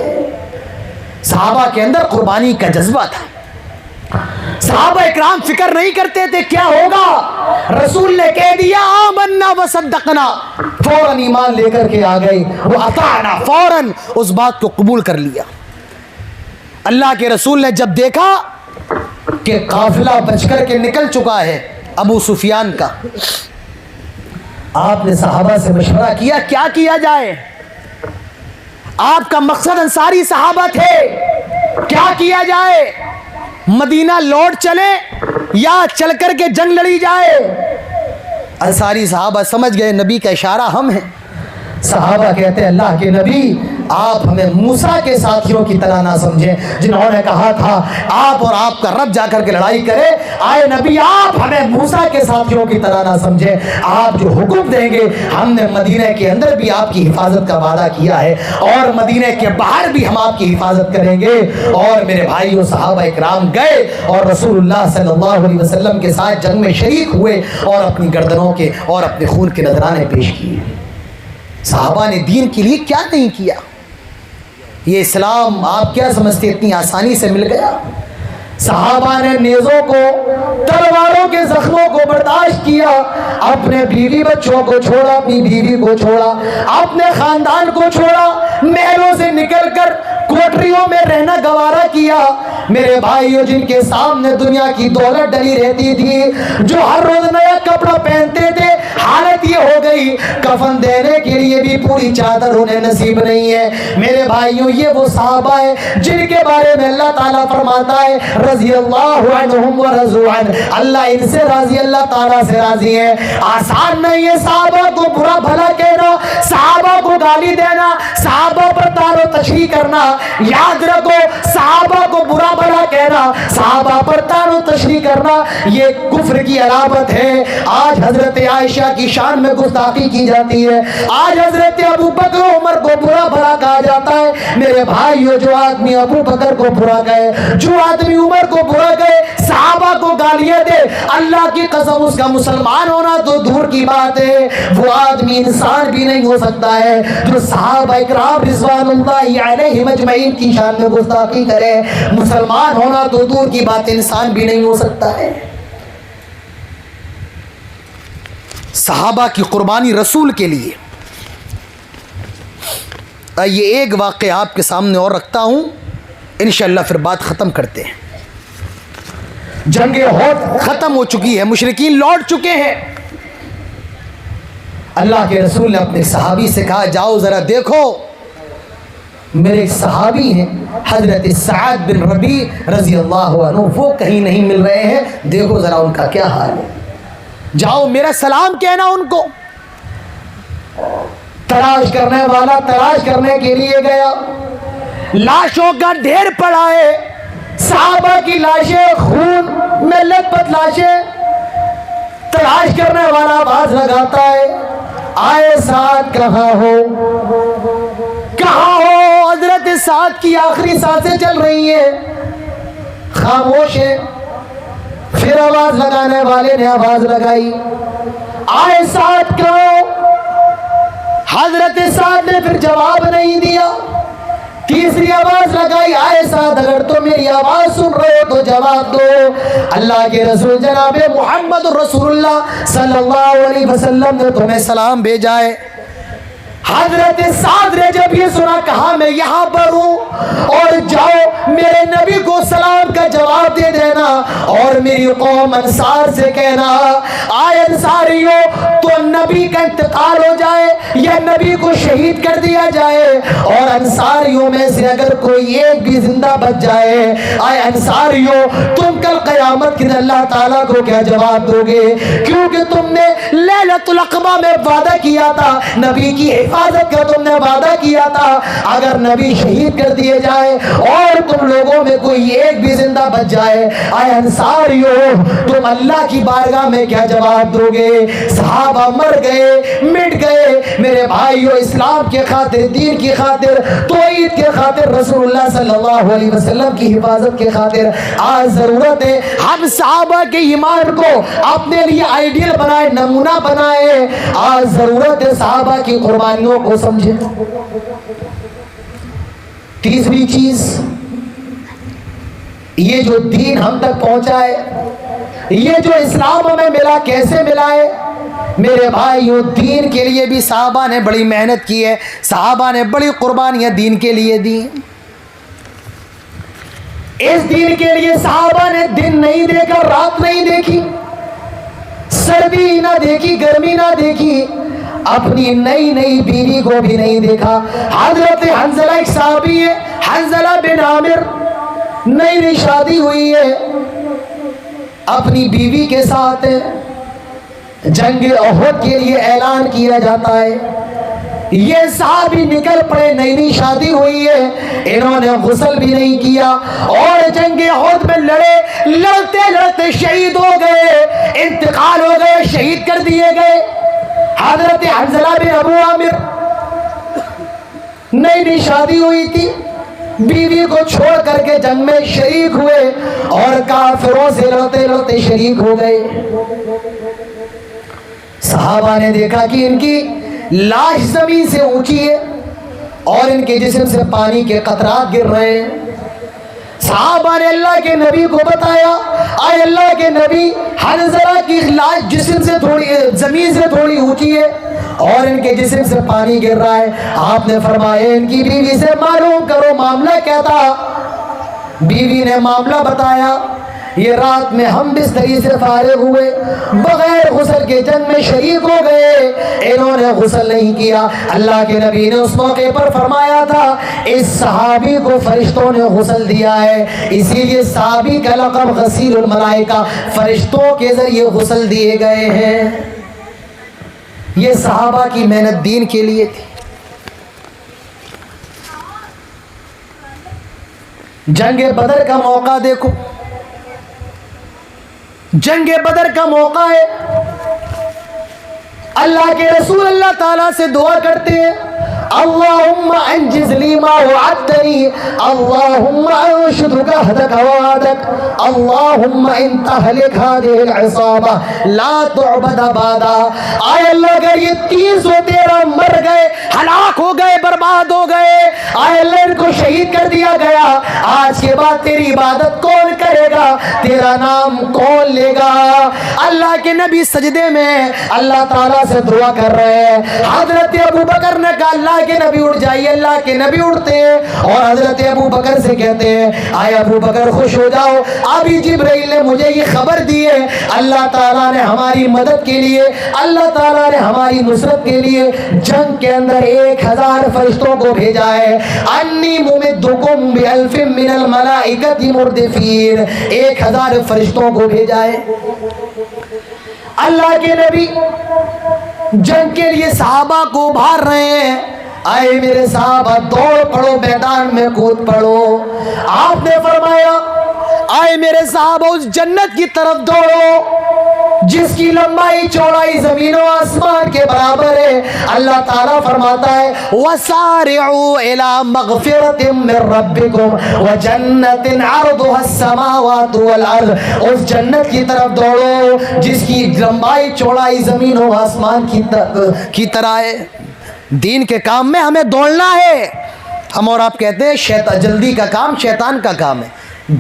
صحابہ کے اندر قربانی کا جذبہ تھا. صحابہ اکرام فکر نہیں کرتے تھے کیا ہوگا، رسول نے کہہ دیا آمنا وصدقنا، فوراً ایمان لے کر کے آ گئے، واطعنا فوراً اس بات کو قبول کر لیا. اللہ کے رسول نے جب دیکھا کہ قافلہ بچ کر کے نکل چکا ہے ابو سفیان کا، آپ نے صحابہ سے مشورہ کیا کیا کیا جائے. آپ کا مقصد انصاری صحابہ تھے، کیا کیا جائے، مدینہ لوٹ چلے یا چل کر کے جنگ لڑی جائے. انصاری صحابہ سمجھ گئے نبی کا اشارہ ہم ہیں. صحابہ کہتے ہیں اللہ کے نبی آپ ہمیں موسیٰ کے ساتھیوں کی طرح نہ سمجھیں جنہوں نے کہا تھا آپ اور آپ کا رب جا کر کے لڑائی کرے. آئے نبی آپ ہمیں موسیٰ کے ساتھیوں کی طرح نہ سمجھیں، آپ جو حکم دیں گے ہم نے مدینہ کے اندر بھی آپ کی حفاظت کا وعدہ کیا ہے اور مدینہ کے باہر بھی ہم آپ کی حفاظت کریں گے. اور میرے بھائیوں صحابہ اکرام گئے اور رسول اللہ صلی اللہ علیہ وسلم کے ساتھ جنگ میں شریک ہوئے اور اپنی گردنوں کے اور اپنے خون کے نذرانے پیش کیے. صحابہ نے دین کے لیے کیا نہیں کیا. یہ اسلام آپ کیا سمجھتے اتنی آسانی سے مل گیا؟ صحابہ نے نیزوں کو، تلواروں کے زخموں کو برداشت کیا، اپنے بیوی بچوں کو چھوڑا، اپنی بیوی کو چھوڑا، اپنے خاندان کو چھوڑا، محلوں سے نکل کر کوٹریوں میں رہنا گوارا کیا. میرے بھائیوں جن کے سامنے دنیا کی دولت ڈلی رہتی تھی، جو ہر روز نیا کپڑا پہنتے تھے، حالت یہ ہو گئی کفن دینے کے لیے بھی پوری چادر انہیں نصیب نہیں ہے. میرے بھائیوں یہ وہ صحابہ ہیں جن کے بارے میں اللہ تعالیٰ فرماتا ہے رضی اللہ عنہم ورضوا عنہ، اللہ ان سے راضی، اللہ تعالیٰ سے راضی ہے. آسان نہیں ہے صحابہ کو برا بھلا کہنا، صحابہ کو گالی دینا، صحابہ پر تار و تشریح کرنا. یاد رکھو صحابہ کو برا بھلا کہنا، صحابہ پر تار و تشریح کرنا یہ کفر کی علامت ہے. آج حضرت عائشہ کی شان میں گستاخی کی جاتی ہے، آج حضرت ابو بکر عمر کو برا بھلا کہا جاتا ہے. میرے بھائیو جو آدمی ابو بکر کو برا کہے، جو آدمی عمر کو برا کہے، صحابہ کو گالیاں دے، اللہ کی قسم اس کا مسلمان ہونا تو دور کی بات ہے، وہ آدمی انسان بھی نہیں ہو سکتا ہے جو صحابہ اکرام رضوان اللہ علیہم اجمعین کی شان میں گستاخی کرے. مسلمان ہونا تو دور کی بات، انسان بھی نہیں ہو سکتا ہے. صحابہ کی قربانی رسول کے لیے. یہ ایک واقعہ آپ کے سامنے اور رکھتا ہوں, انشاءاللہ پھر بات ختم کرتے ہیں. جنگ احد ختم ہو چکی ہے, مشرکین لوٹ چکے ہیں. اللہ کے رسول نے اپنے صحابی سے کہا جاؤ ذرا دیکھو, میرے ایک صحابی ہیں حضرت سعد بن ربیع رضی اللہ عنہ, وہ کہیں نہیں مل رہے ہیں, دیکھو ذرا ان کا کیا حال ہے, جاؤ میرا سلام کہنا ان کو. تلاش کرنے والا تلاش کرنے کے لیے گیا, لاشوں کا ڈھیر پڑا ہے, صحابہ کی لاشیں خون میں لت پت لاشیں. تلاش کرنے والا آواز لگاتا ہے آئے سعد کہاں ہو, کہاں ہو. حضرت سعد کی آخری سانسیں چل رہی ہیں, خاموش ہے. پھر آواز لگانے والے نے آواز لگائی آئے سعد کہاں ہو. حضرت سعد نے پھر جواب نہیں دیا. تیسری آواز لگائی آئے سعد اگر تو میری آواز سن رہے ہو تو جواب دو. اللہ کے رسول جناب محمد رسول اللہ صلی اللہ علیہ وسلم نے تمہیں سلام بھیجا ہے. حضرت سعد نے جب یہ سنا کہا میں یہاں پر ہوں, اور جاؤ میرے نبی کو سلام کا جواب دے دینا, اور میری قوم انصار سے کہنا آئے انصاریوں تو نبی کا انتقال ہو جائے یا نبی کو شہید کر دیا جائے, اور انصاریوں میں سے اگر کوئی ایک بھی زندہ بچ جائے, آئے انصاریوں تم کل قیامت کے دن اللہ تعالیٰ کو کیا جواب دو گے, کیونکہ تم نے لیلۃ العقبہ میں وعدہ کیا تھا, نبی کی حفاظت کا تم نے وعدہ کیا تھا, اگر نبی شہید کر دیے جائے اور تم لوگوں میں کوئی ایک بھی زندہ بچ جائے, اے انصاریوں تم اللہ کی بارگاہ میں کیا جواب دو گے. صحابہ مر گئے مٹ گئے, میرے بھائیو اسلام کے خاطر, دین کی خاطر, توحید کے خاطر, رسول اللہ صلی اللہ علیہ وسلم کی حفاظت کے خاطر آج ضرورت ہے ہم صحابہ کے ایمان کو اپنے لیے آئیڈیل بنائے, نمونہ بنائے. آج ضرورت ہے صحابہ کی قربانیوں کو سمجھے. تیسری چیز, یہ جو دین ہم تک پہنچا ہے, یہ جو اسلام ہمیں ملا, کیسے ملا ہے میرے بھائیوں, دین کے لیے بھی صحابہ نے بڑی محنت کی ہے, صحابہ نے بڑی قربانیاں دین کے لیے دی. اس دین کے لیے صحابہ نے دن نہیں دیکھا, رات نہیں دیکھی, سردی نہ دیکھی, گرمی نہ دیکھی, اپنی نئی نئی بیوی کو بھی نہیں دیکھا. حضرت حنظلہ ایک صحابی ہے, حنظلہ بن عامر, نئی نئی شادی ہوئی ہے, اپنی بیوی کے ساتھ جنگ احد کے لیے اعلان کیا جاتا ہے. یہ صحابی نکل پڑے, نئی نئی شادی ہوئی ہے, انہوں نے غسل بھی نہیں کیا اور جنگ احد میں لڑے, لڑتے لڑتے شہید ہو گئے, انتقال ہو گئے, شہید کر دیے گئے. حضرت حنظلہ بن ابو عامر نئی نئی شادی ہوئی تھی, بیوی کو چھوڑ کر کے جنگ میں شریک ہوئے اور کافروں سے لڑتے لڑتے شریک ہو گئے. صحابہ نے دیکھا کہ ان کی لاش زمین سے اونچی ہے اور ان کے جسم سے پانی کے قطرات گر رہے ہیں. صحابہ نے اللہ کے نبی کو بتایا, اے اللہ کے نبی حنظلہ کی لاش جسم سے تھوڑی, زمین سے تھوڑی اونچی ہے اور ان کے جسم سے پانی گر رہا ہے. آپ نے فرمایا ان کی بیوی سے معلوم کرو معاملہ کیا تھا. بیوی نے معاملہ بتایا, یہ رات میں ہم بستری سے فارغ ہوئے, بغیر غسل کے جنگ میں شریک ہو گئے, انہوں نے غسل نہیں کیا. اللہ کے نبی نے اس موقع پر فرمایا تھا اس صحابی کو فرشتوں نے غسل دیا ہے, اسی لیے صحابی کا لقب غسیل الملائکہ, فرشتوں کے ذریعے غسل دیے گئے ہیں. یہ صحابہ کی محنت دین کے لیے تھی. جنگ بدر کا موقع دیکھو, جنگ بدر کا موقع ہے, اللہ کے رسول اللہ تعالیٰ سے دعا کرتے ہیں اللهم انجز لي ما وعدتني اللهم انشدك عهدك ووعدك اللهم ان تهلك هذه العصابة لا تعبد بعدا. آئے اللہ اگر یہ 313 مر گئے, ہلاک ہو گئے, برباد ہو گئے, آئے اللہ ان کو شہید کر دیا گیا, آج کے بعد تیری عبادت کون کرے گا, تیرا نام کون لے گا. اللہ کے نبی سجدے میں اللہ تعالیٰ سے دعا کر رہے ہیں. حضرت ابو بکر نے کہا اللہ کے نبی اٹھ جائیے. اللہ کے نبی اٹھتے ہیں اور حضرت ابو بکر سے کہتے ہیں آئے ابو بکر خوش ہو جاؤ, ابھی جبرائیل نے مجھے یہ خبر دی ہے اللہ تعالیٰ نے ہماری مدد کے لیے, اللہ تعالیٰ نے ہماری نصرت کے لیے جنگ کے اندر 1000 فرشتوں کو بھیجا ہے. انی ممدکم بألف من الملائکۃ مردفین, 1000 فرشتوں کو بھیجا ہے. اللہ کے نبی جنگ کے لیے صحابہ کو ابھار رہے ہیں. آئے میرے صحابہ دوڑ پڑو, میدان میں کود پڑو. آپ نے فرمایا آئے میرے صحابہ اس جنت کی طرف دوڑو جس کی لمبائی چوڑائی زمین و آسمان کے برابر ہے. اللہ تعالیٰ فرماتا ہے وَسَارِعُوا إِلَى مَغْفِرَةٍ مِّن رَبِّكُمْ وَجَنَّةٍ عَرْضُهَا السَّمَاوَاتُ وَالْأَرْضُ. اس جنت کی طرف دوڑو جس کی لمبائی چوڑائی زمین و آسمان کی طرح ہے. دین کے کام میں ہمیں دوڑنا ہے. ہم اور آپ کہتے ہیں جلدی کا کام شیطان کا کام ہے.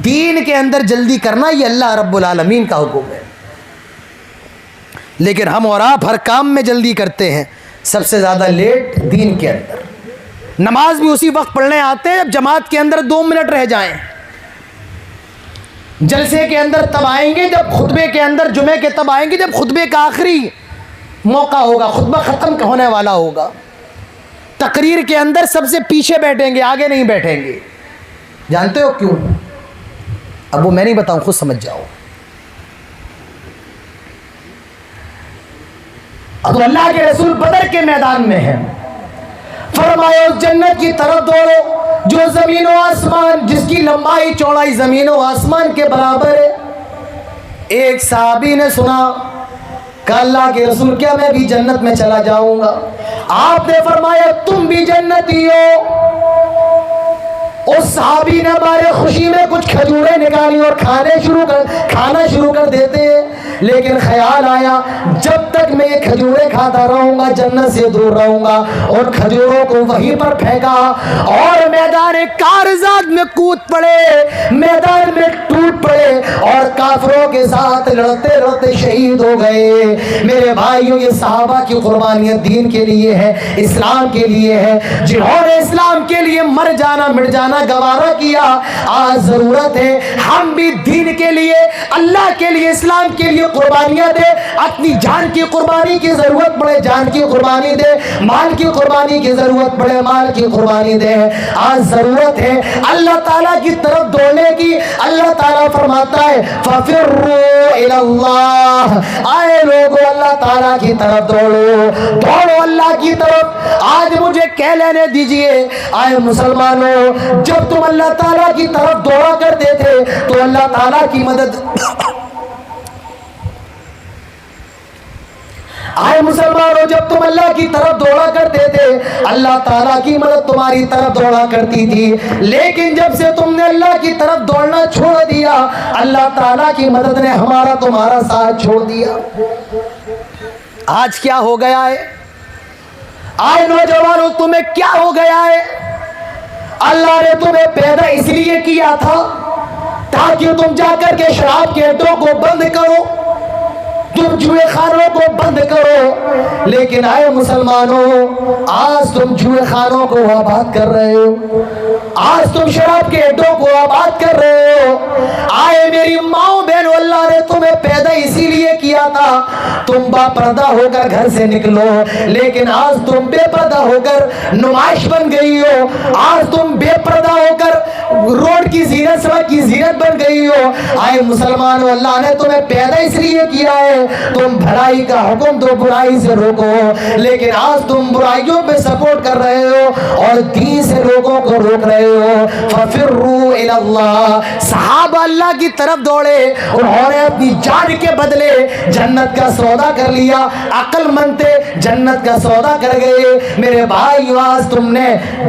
دین کے اندر جلدی کرنا یہ اللہ رب العالمین کا حکم ہے. لیکن ہم اور آپ ہر کام میں جلدی کرتے ہیں, سب سے زیادہ لیٹ دین کے اندر. نماز بھی اسی وقت پڑھنے آتے ہیں جب جماعت کے اندر 2 منٹ رہ جائیں. جلسے کے اندر تب آئیں گے جب خطبے کے اندر, جمعے کے تب آئیں گے جب خطبے کا آخری موقع ہوگا, خطبہ ختم ہونے والا ہوگا. تقریر کے اندر سب سے پیچھے بیٹھیں گے, آگے نہیں بیٹھیں گے. جانتے ہو کیوں؟ اب وہ میں نہیں بتاؤں, خود سمجھ جاؤ. اب اللہ کے رسول بدر کے میدان میں ہیں. فرمایا اس جنت کی طرف دوڑو جو زمین و آسمان, جس کی لمبائی چوڑائی زمین و آسمان کے برابر ہے. ایک صحابی نے سنا کہ اللہ کے رسول کیا میں بھی جنت میں چلا جاؤں گا؟ آپ نے فرمایا تم بھی جنتی ہو. اس صحابی نے ہمارے خوشی میں کچھ کھجوریں نکالی اور کھانا شروع کر دیتے ہیں. لیکن خیال آیا جب تک میں یہ کھجوریں کھاتا رہوں گا جنت سے دور رہوں گا, اور کھجوروں کو وہیں پر پھینکا اور میدان کارزات میں کود پڑے, میدان میں ٹوٹ پڑے اور کافروں کے ساتھ لڑتے لڑتے شہید ہو گئے. میرے بھائیوں یہ صحابہ کی قربانیاں دین کے لیے ہے, اسلام کے لیے ہے. جنہوں نے اسلام کے لیے مر جانا مٹ جانا گوارا کیا, آج ضرورت ہے ہم بھی دین کے لیے, اللہ کے لیے, اسلام کے لیے قربانیاں دے. اپنی جان کی قربانی کی ضرورت پڑے جان کی قربانی دے, مال کی قربانی کی ضرورت پڑے مال کی قربانی دے. آج ضرورت ہے اللہ تعالیٰ کی طرف دوڑنے کی. اللہ تعالیٰ فرماتا ہے فَفِرُّوا إِلَى اللَّهِ, آئے لوگوں اللہ تعالیٰ کی طرف دوڑو, دوڑو اللہ کی طرف. آج مجھے کہہ لینے دیجئے آئے مسلمانوں, جب تم اللہ تعالیٰ کی طرف دوڑا کرتے تھے تو اللہ تعالیٰ کی مدد, آئے مسلمانوں جب تم اللہ کی طرف دوڑا کرتے تھے اللہ تعالیٰ کی مدد تمہاری طرف دوڑا کرتی تھی. لیکن جب سے تم نے اللہ کی طرف دوڑنا چھوڑ دیا اللہ تعالیٰ کی مدد نے ہمارا تمہارا ساتھ چھوڑ دیا. آج کیا ہو گیا ہے؟ آئے نوجوانوں تمہیں کیا ہو گیا ہے؟ اللہ نے تمہیں پیدا اس لیے کیا تھا تاکہ تم جا کر کے شراب کے اڈوں کو بند کرو, تم جوئے خانوں کو بند کرو. لیکن آئے مسلمانوں آج تم جوئے خانوں کو آباد کر رہے ہو, آج تم شراب کے اڈوں کو آباد کر رہے ہو. آئے میری ماؤں بہنوں اللہ نے تمہیں پیدا اسی لیے کیا تھا تم با پردہ ہو کر گھر سے نکلو, لیکن آج تم بے پردہ ہو کر نمائش بن گئی ہو. آج تم بے پردہ ہو کر روڈ کی زینت, سڑک کی زینت بن گئی ہو. آئے مسلمانوں اللہ نے تمہیں پیدا اس لیے کیا ہے تم بھلائی کا حکم دو, برائی سے روکو, لیکن آج تم برائیوں پہ سپورٹ کر رہے ہو اور دین سے لوگوں کو روک رہے ہو. فَفِرُّوا إِلَى اللَّهِ, صحابہ اللہ کی کی طرف دوڑے, انہوں نے اپنی جان کے بدلے جنت کا سودا کر لیا. عقل مند تھے, جنت کا سودا کر گئے. میرے بھائی آج تم نے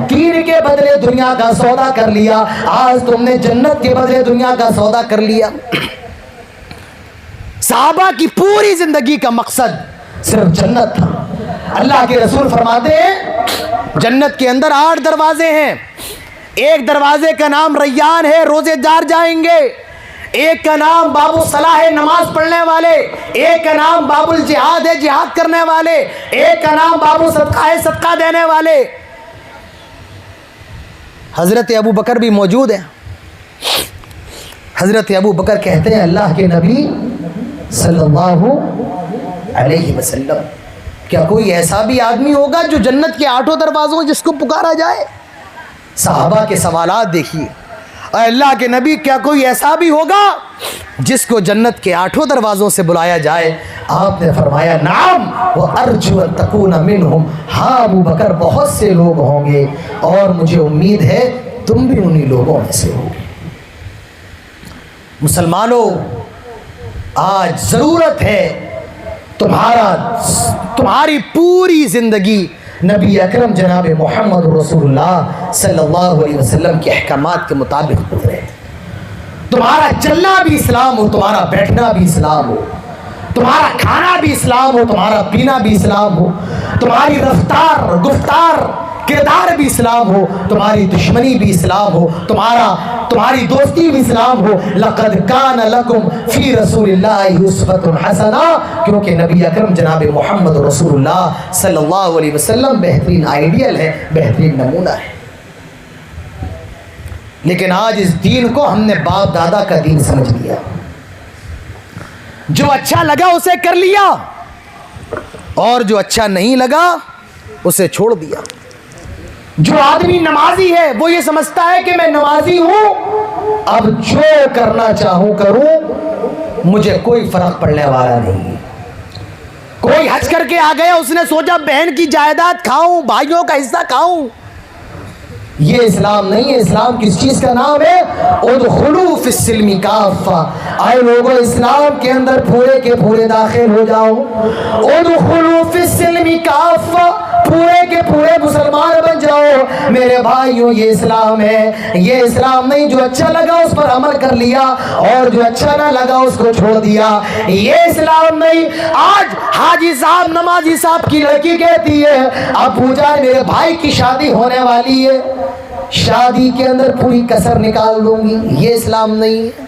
دین کے بدلے دنیا کا سودا کر لیا, آج تم نے جنت کے بدلے دنیا کا سودا کر لیا. صحابہ کی پوری زندگی کا مقصد صرف جنت تھا. اللہ کے رسول فرماتے ہیں جنت کے اندر 8 دروازے ہیں. ایک دروازے کا نام ریان ہے, روزے دار جائیں گے. ایک کا نام باب الصلاح ہے, نماز پڑھنے والے. ایک کا نام باب الجہاد ہے, جہاد کرنے والے. ایک کا نام باب الصدقہ ہے, صدقہ دینے والے. حضرت ابو بکر بھی موجود ہیں. حضرت ابو بکر کہتے ہیں اللہ کے نبی صلی اللہ علیہ وسلم, کیا کوئی ایسا بھی آدمی ہوگا جو جنت کے 8 دروازوں جس کو پکارا جائے؟ صحابہ کے سوالات دیکھیے. اے اللہ کے نبی, کیا کوئی ایسا بھی ہوگا جس کو جنت کے 8 دروازوں سے بلایا جائے؟ آپ نے فرمایا نعم وارجو ان تکون منہم, ہاں ابو بکر بہت سے لوگ ہوں گے اور مجھے امید ہے تم بھی انہی لوگوں میں سے ہوگے. مسلمانوں, آج ضرورت ہے تمہاری پوری زندگی نبی اکرم جناب محمد رسول اللہ صلی اللہ علیہ وسلم کے احکامات کے مطابق گزرے. تمہارا چلنا بھی اسلام ہو, تمہارا بیٹھنا بھی اسلام ہو, تمہارا کھانا بھی اسلام ہو, تمہارا پینا بھی اسلام ہو, تمہاری رفتار گفتار کردار بھی اسلام ہو, تمہاری دشمنی بھی اسلام ہو, تمہاری دوستی بھی اسلام ہو. لقد کان لکم فی رسول اللہ اسوۃ حسنہ, کیونکہ نبی اکرم جناب محمد رسول اللہ صلی اللہ علیہ وسلم بہترین آئیڈیل ہے, بہترین نمونہ ہے. لیکن آج اس دین کو ہم نے باپ دادا کا دین سمجھ لیا. جو اچھا لگا اسے کر لیا اور جو اچھا نہیں لگا اسے چھوڑ دیا. جو آدمی نمازی ہے وہ یہ سمجھتا ہے کہ میں نمازی ہوں, اب جو کرنا چاہوں کروں, مجھے کوئی فرق پڑنے والا نہیں. کوئی حج کر کے آ گیا, اس نے سوچا بہن کی جائیداد کھاؤں, بھائیوں کا حصہ کھاؤں. یہ اسلام نہیں ہے. اسلام کس چیز کا نام ہے؟ ادخلوا فی السلم کافہ. آئے لوگوں, اسلام کے اندر پورے کے پورے داخل ہو جاؤ. ادخلوا فی السلم کافہ, پورے کے پورے مسلمان بن جاؤ. میرے بھائیوں, یہ اسلام ہے. یہ اسلام نہیں جو اچھا لگا اس پر عمل کر لیا اور جو اچھا نہ لگا اس کو چھوڑ دیا. یہ اسلام نہیں. آج حاجی صاحب نمازی صاحب کی لڑکی کہتی ہے ابو جان میرے بھائی کی شادی ہونے والی ہے, شادی کے اندر پوری کسر نکال دوں گی. یہ اسلام نہیں ہے.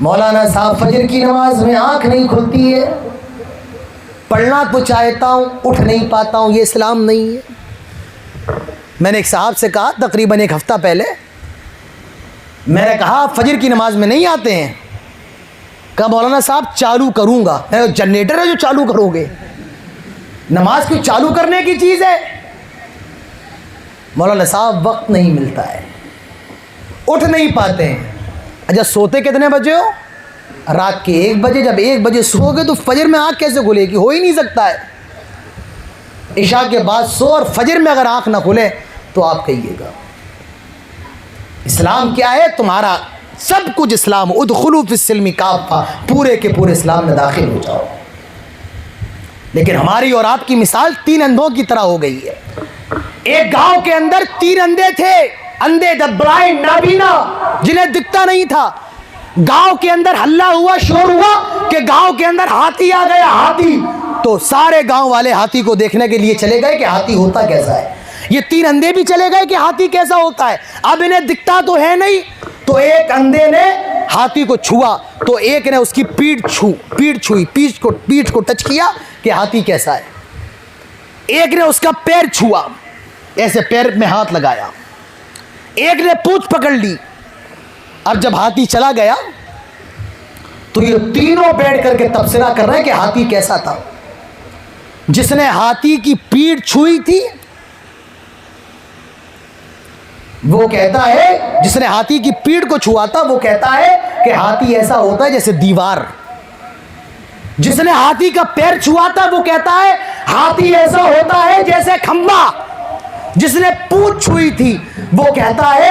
مولانا صاحب فجر کی نماز میں آنکھ نہیں کھلتی ہے, پڑھنا تو چاہتا ہوں اٹھ نہیں پاتا ہوں. یہ اسلام نہیں ہے. میں نے ایک صاحب سے کہا تقریباً 1 ہفتہ پہلے, میں نے کہا فجر کی نماز میں نہیں آتے ہیں. کہا مولانا صاحب چالو کروں گا. جنریٹر ہے جو چالو کرو گے؟ نماز کوئی چالو کرنے کی چیز ہے؟ مولانا صاحب وقت نہیں ملتا ہے, اٹھ نہیں پاتے ہیں. اچھا سوتے کتنے بجے ہو؟ رات کے 1 بجے. جب 1 بجے سو گے تو فجر میں آنکھ کیسے کھلے گی؟ ہو ہی نہیں سکتا ہے. عشاء کے بعد سو اور فجر میں اگر آنکھ نہ کھلے تو آپ کہیے گا. اسلام کیا ہے؟ تمہارا سب کچھ اسلام. ادخلوا فی السلم کافہ, پورے کے پورے اسلام میں داخل ہو جاؤ. لیکن ہماری اور آپ کی مثال 3 اندھوں کی طرح ہو گئی ہے. ایک گاؤں کے اندر 3 اندھے تھے, اندھے دا بلائنڈ, نابینا, جنہیں دکھتا نہیں تھا. گاؤں کے اندر ہلہ ہوا, شور ہوا کہ گاؤں کے اندر ہاتھی آ گیا, ہاتھی. تو سارے گاؤں والے ہاتھی کو دیکھنے کے لیے چلے گئے کہ ہاتھی ہوتا کیسا ہے. یہ 3 اندھے بھی چلے گئے کہ ہاتھی کیسا ہوتا ہے. اب انہیں دکھتا تو ہے نہیں, تو ایک اندھے نے ہاتھی کو چھوا, تو ایک نے اس کی پیٹھ چھوئی, پیٹھ کو ٹچ کیا کہ ہاتھی کیسا ہے. ایک نے اس کا پیر چھوا, ایسے پیر میں ہاتھ لگایا. ایک نے پونچھ پکڑ لی. اب جب ہاتھی چلا گیا تو یہ تینوں بیٹھ کر کے تبصرہ کر رہے ہیں کہ ہاتھی کیسا تھا. جس نے ہاتھی کی پیٹھ چھوئی تھی وہ کہتا ہے, جس نے ہاتھی کی پیٹھ کو چھوا تھا وہ کہتا ہے کہ ہاتھی ایسا ہوتا ہے جیسے دیوار. جس نے ہاتھی کا پیر چھوا تھا وہ کہتا ہے ہاتھی ایسا ہوتا ہے جیسے کھمبا. جس نے پونچھ چھوئی تھی وہ کہتا ہے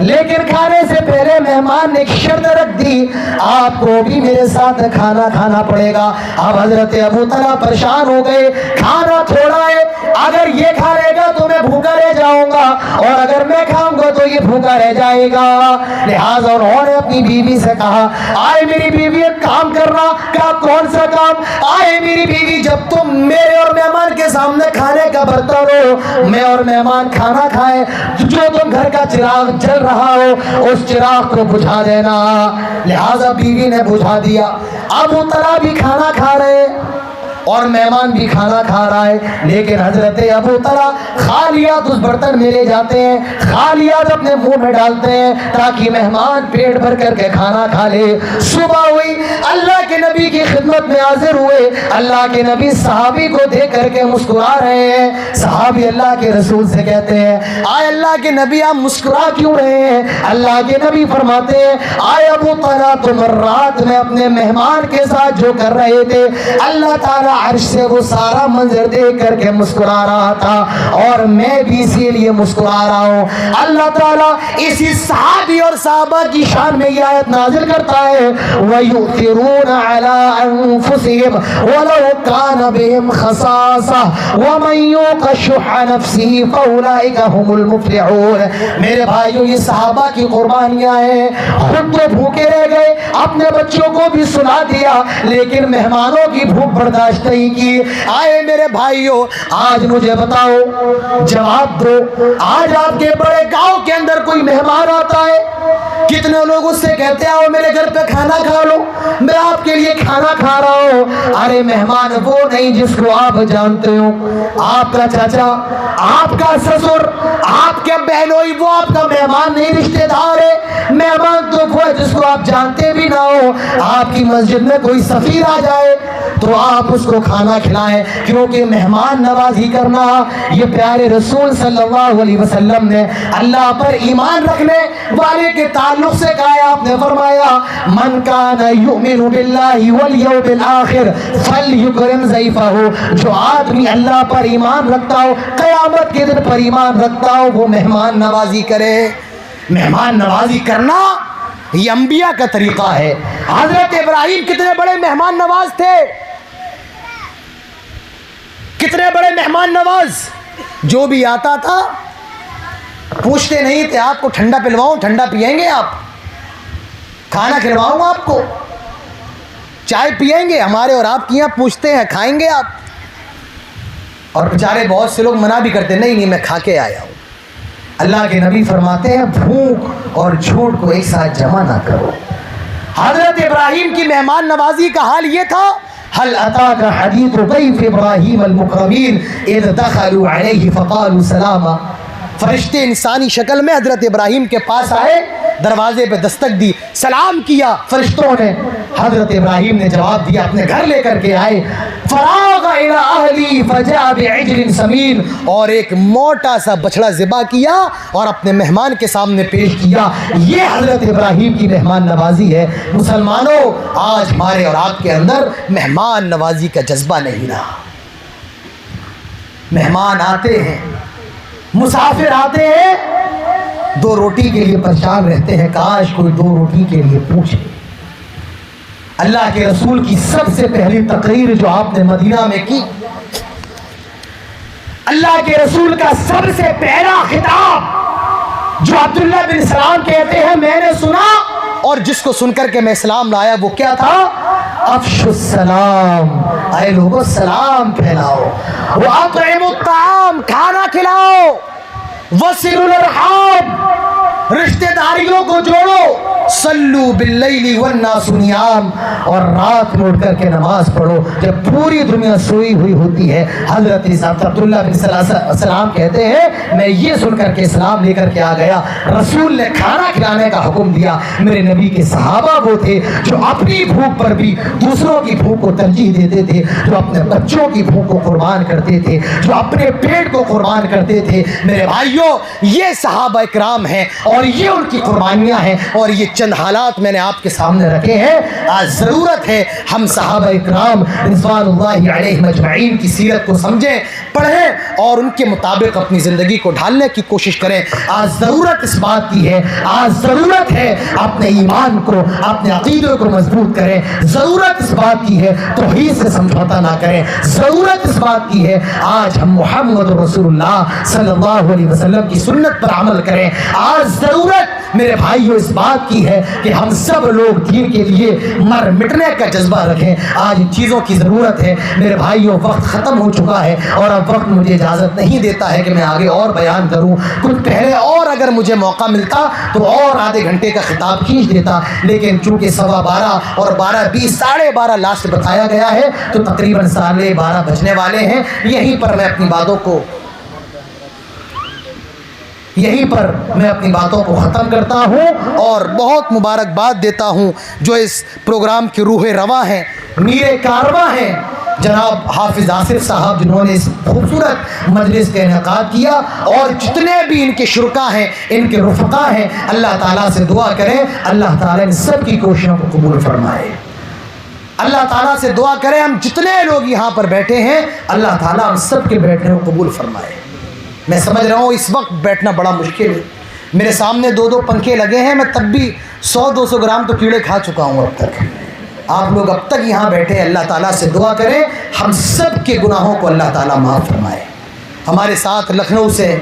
لیکن کھانے سے پہلے مہمان نے ایک شرط رکھ دی, آپ کو بھی میرے ساتھ کھانا کھانا پڑے گا. اب حضرت ابو طلحہ پریشان ہو گئے, کھانا تھوڑا ہے, اگر یہ کھا لے گا تو میں بھوکا رہ جاؤں گا, اور اگر میں کھاؤں گا تو یہ بھوکا رہ جائے گا. لہٰذا انہوں نے اپنی بیوی سے کہا, آئے میری بیوی ایک کام کرنا. کہا کون سا کام؟ آئے میری بیوی, جب تم میرے اور مہمان کے سامنے کھانے کا برتن ہو, میں اور مہمان کھانا کھائے, جو تم گھر کا چراغ جل رہا ہو اس چراغ کو بجھا دینا. لہٰذا بیوی نے بجھا دیا. ابو طلحہ بھی کھانا کھا رہے اور مہمان بھی کھانا کھا رہا ہے, لیکن حضرت ابو طلحہ خالیات اس برتن میں لے جاتے ہیں, خالیات اپنے منہ میں ڈالتے ہیں تاکہ مہمان پیٹ بھر کر کے کھانا کھا لے. صبح ہوئی, اللہ کے نبی کی خدمت میں حاضر ہوئے. اللہ کے نبی صحابی کو دیکھ کر کے مسکرا رہے ہیں. صحابی اللہ کے رسول سے کہتے ہیں, آئے اللہ کے نبی آپ مسکرا کیوں رہے ہیں؟ اللہ کے نبی فرماتے ہیں, آئے ابو طلحہ تم رات میں اپنے مہمان کے ساتھ جو کر رہے تھے, اللہ تعالیٰ عرش سے وہ سارا منظر دیکھ کر کے مسکرا رہا تھا, اور میں بھی اسی لیے مسکرا رہا ہوں. اللہ تعالیٰ اسی صحابی اور صحابہ کی شان میں یہ آیت نازل کرتا ہے, وَيُؤْثِرُونَ عَلَىٰ أَنفُسِهِمْ وَلَوْ كَانَ بِهِمْ خَصَاصَةٌ وَمَن يُوقَ شُحَّ نَفْسِهِ فَأُولَٰئِكَ هُمُ الْمُفْلِحُونَ. میرے بھائیوں, یہ صحابہ کی قربانیاں ہیں. خود تو بھوکے رہ گئے, اپنے بچوں کو بھی سلا دیا, لیکن مہمانوں کی بھوک برداشت نہیں کی. آئے میرے بھائیوں, آج مجھے بتاؤ, جواب دو, آج آپ کے بڑے گاؤں کے اندر کوئی مہمان آتا ہے, کتنے لوگ اس سے کہتے ہیں آؤ میرے گھر پہ کھانا کھا لو, میں آپ کے لیے کھانا کھا رہا ہوں. ارے مہمان وہ نہیں جس کو آپ جانتے ہو, آپ کا چاچا, آپ کا سسر, آپ کے بہنوئی, وہ آپ کا مہمان نہیں, رشتہ دار ہے. مہمان تو وہ ہے جس کو آپ جانتے بھی نہ ہو. آپ کی مسجد میں کوئی سفیر آ جائے تو آپ اس کو کھانا کھلائیں, کیونکہ مہمان نوازی کرنا یہ پیارے رسول صلی اللہ علیہ وسلم نے اللہ پر ایمان رکھنے والے کے تعلق سے کہا ہے. آپ نے فرمایا, من کان یؤمن باللہ والیوم الآخر فلیکرم ضیفہ, جو آدمی اللہ پر ایمان رکھتا ہو, قیامت کے دن پر ایمان رکھتا ہو, وہ مہمان نوازی کرے. مہمان نوازی کرنا یہ انبیاء کا طریقہ ہے. حضرت ابراہیم کتنے بڑے مہمان نواز تھے, کتنے بڑے مہمان نواز. جو بھی آتا تھا پوچھتے نہیں تھے, آپ کو ٹھنڈا پلواؤں, ٹھنڈا پئیں گے آپ, کھانا کھلواؤں آپ کو, چائے پئیں گے, ہمارے اور آپ کی یہاں پوچھتے ہیں کھائیں گے آپ. اور بیچارے بہت سے لوگ منع بھی کرتے, نہیں میں کھا کے آیا ہوں. اللہ کے نبی فرماتے ہیں بھوک اور جھوٹ کو ایک ساتھ جمع نہ کرو. حضرت ابراہیم کی مہمان نوازی کا حال یہ تھا, هل أتاك حديث ضيف إبراهيم المكرمين إذ دخلوا عليه فقالوا سلاما. فرشتے انسانی شکل میں حضرت ابراہیم کے پاس آئے, دروازے پہ دستک دی, سلام کیا فرشتوں نے. حضرت ابراہیم نے جواب دیا, اپنے گھر لے کر کے آئے. فراغ الى اہلی فجاء بعجل سمین, اور ایک موٹا سا بچڑا ذبح کیا اور اپنے مہمان کے سامنے پیش کیا. یہ حضرت ابراہیم کی مہمان نوازی ہے. مسلمانوں, آج ہمارے اور آپ کے اندر مہمان نوازی کا جذبہ نہیں رہا. مہمان آتے ہیں, مسافر آتے ہیں, دو روٹی کے لیے پریشان رہتے ہیں, کاش کوئی دو روٹی کے لیے پوچھے. اللہ کے رسول کی سب سے پہلی تقریر جو آپ نے مدینہ میں کی, اللہ کے رسول کا سب سے پہلا خطاب جو عبداللہ بن سلام کہتے ہیں, میں نے سنا اور جس کو سن کر کے میں اسلام لایا, وہ کیا تھا؟ افشوا السلام, اے لوگوں سلام پھیلاؤ. واطعموا الطعام, کھانا کھلاؤ. وصلوا الارحام, رشتہ داریوں کو جوڑو. صلو باللیل والناس نیام, اور رات میں اٹھ کر کے نماز پڑھو جب پوری دنیا سوئی ہوئی ہوتی ہے. حضرت عبداللہ بن سلام کہتے ہیں میں یہ سن کر کے اسلام لے کر کے آ گیا, رسول نے کھانا کھلانے کا حکم دیا. میرے نبی کے صحابہ وہ تھے جو اپنی بھوک پر بھی دوسروں کی بھوک کو ترجیح دیتے تھے, جو اپنے بچوں کی بھوک کو قربان کرتے تھے, جو اپنے پیٹ کو قربان کرتے تھے. میرے بھائیوں, یہ صحابہ اکرام ہیں اور یہ ان کی قربانیاں ہیں, اور یہ چند حالات میں نے آپ کے سامنے رکھے ہیں. آج ضرورت ہے ہم صحابہ اکرام رضوان اللہ علیہم اجمعین کی سیرت کو سمجھیں, پڑھیں اور ان کے مطابق اپنی زندگی کو ڈھالنے کی کوشش کریں. آج ضرورت اس بات کی ہے, آج ضرورت ہے اپنے ایمان کو, اپنے عقیدے کو مضبوط کریں. ضرورت اس بات کی ہے توحید سے سمجھوتا نہ کریں. ضرورت اس بات کی ہے آج ہم محمد رسول اللہ صلی اللہ علیہ وسلم کی سنت پر عمل کریں. آج ضرورت میرے بھائیوں اس بات کی ہے کہ ہم سب لوگ دین کے لیے مر مٹنے کا جذبہ رکھیں. آج ان چیزوں کی ضرورت ہے میرے بھائیوں. وقت ختم ہو چکا ہے اور اب وقت مجھے اجازت نہیں دیتا ہے کہ میں آگے اور بیان کروں. کچھ پہلے اور اگر مجھے موقع ملتا تو اور آدھے گھنٹے کا خطاب کھینچ دیتا, لیکن چونکہ 12:15 اور 12:20 12:30 لاسٹ بتایا گیا ہے تو تقریباً 12:30 بجنے والے ہیں. یہیں پر میں اپنی باتوں کو ختم کرتا ہوں اور بہت مبارکباد دیتا ہوں جو اس پروگرام کی روح رواں ہیں, میر کارواں ہیں, جناب حافظ آصف صاحب, جنہوں نے اس خوبصورت مجلس کا انعقاد کیا, اور جتنے بھی ان کے شرکا ہیں, ان کے رفقا ہیں. اللہ تعالیٰ سے دعا کریں اللہ تعالیٰ ان سب کی کوششوں کو قبول فرمائے. اللہ تعالیٰ سے دعا کریں ہم جتنے لوگ یہاں پر بیٹھے ہیں اللہ تعالیٰ ہم سب کے بیٹھنے کو قبول فرمائے. میں سمجھ رہا ہوں اس وقت بیٹھنا بڑا مشکل ہے. میرے سامنے 2 پنکھے لگے ہیں, میں تب بھی 100-200 گرام تو کیڑے کھا چکا ہوں اب تک. آپ لوگ اب تک یہاں بیٹھے, اللہ تعالیٰ سے دعا کریں ہم سب کے گناہوں کو اللہ تعالیٰ معاف فرمائے. ہمارے ساتھ لکھنؤ سے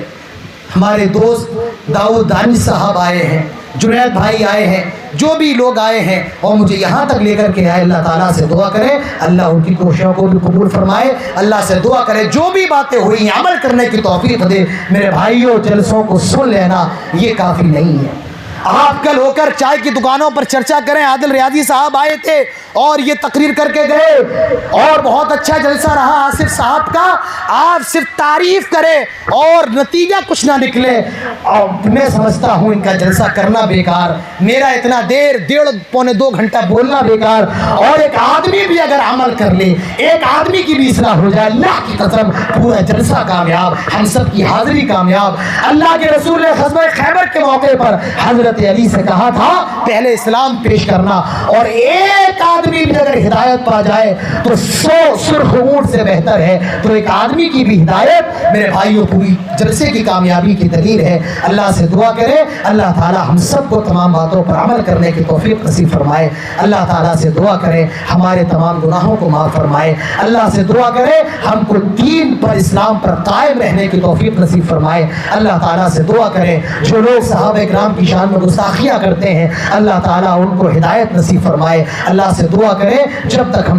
ہمارے دوست داؤد دانش صاحب آئے ہیں, جنید بھائی آئے ہیں, جو بھی لوگ آئے ہیں اور مجھے یہاں تک لے کر کے آئے, اللہ تعالیٰ سے دعا کریں اللہ ان کی کوششوں کو بھی قبول فرمائے. اللہ سے دعا کریں جو بھی باتیں ہوئی عمل کرنے کی توفیق دے. میرے بھائیوں جلسوں کو سن لینا یہ کافی نہیں ہے. آپ کل ہو کر چائے کی دکانوں پر چرچا کریں. عادل ریاضی صاحب آئے تھے اور یہ تقریر کر کے گئے اور بہت اچھا جلسہ رہا آصف صاحب کا. آپ صرف تعریف کریں اور نتیجہ کچھ نہ نکلے. اور میں سمجھتا ہوں ان کا جلسہ کرنا بیکار, میرا اتنا دیر 1.5-2 گھنٹہ بولنا بیکار. اور ایک آدمی بھی اگر عمل کر لے, ایک آدمی کی بھی اصلاح ہو جائے, اللہ کی قسم پورا جلسہ کامیاب, ہم سب کی حاضری کامیاب. اللہ کے رسول نے غزوہ خیبر کے موقع پر حضرت علی سے کہا تھا پہلے اسلام پیش کرنا, اور ایک آدمی بھی اگر ہدایت پا جائے تو 100 سرخ اونٹ سے بہتر ہے. تو ایک آدمی کی بھی ہدایت میرے بھائیوں پوری جلسے کی کامیابی کی دلیل ہے. اللہ سے دعا کریں اللہ تعالیٰ ہم سب کو تمام باتوں پر عمل کرنے کی توفیق نصیب فرمائے. اللہ تعالیٰ سے دعا کریں ہمارے تمام گناہوں کو معاف فرمائے. اللہ سے دعا کریں ہم کو دین پر اسلام پر قائم رہنے کی توفیق نصیب فرمائے. اللہ تعالیٰ سے دعا کریں جو لوگ صحابہ اکرام کی شان میں گستاخیاں کرتے ہیں اللہ تعالیٰ ان کو ہدایت نصیب فرمائے. اللہ سے دعا کریں جب تک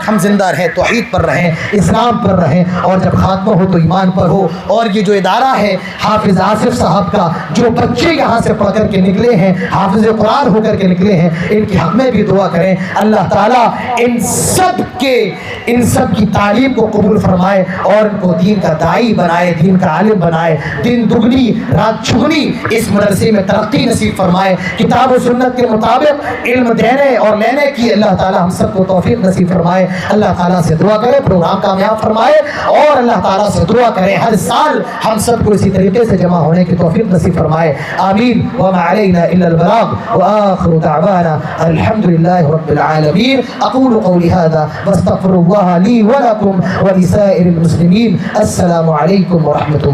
ہم زندہ رہیں توحید پر رہیں, اسلام پر رہیں, اور جب خاتمہ ہو تو ایمان پر ہو. اور یہ جو ادارہ ہے حافظ آصف صاحب کا, جو بچے یہاں سے پڑھ کر کے نکلے ہیں, حافظ قرآن ہو کر کے نکلے ہیں, ان کے حق میں بھی دعا کریں اللہ تعالیٰ ان سب کی تعلیم کو قبول فرمائے اور ان کو دین کا داعی بنائے, دین کا عالم بنائے. دن دگنی رات چگنی اس مدرسے میں ترقی نصیب فرمائے. کتاب و سنت کے مطابق علم دینے اور لینے کی اللہ تعالیٰ ہم سب کو توفیق نصیب فرمائے. اللہ تعالیٰ سے دعا کرے پروگرام کامیاب فرمائے, اور اللہ تعالیٰ سے دعا کرے ہر سال ہم سب کو اسی طریقے سے جمع ہونے کی توفیق نصیب فرمائے. آمین. وما علینا الا البلاغ وآخر دعوانا الحمد للہ رب العالمین. اقول قولی هذا واستغفر الله لي ولكم ولسائر المسلمين. السلام علیکم ورحمۃ اللہ.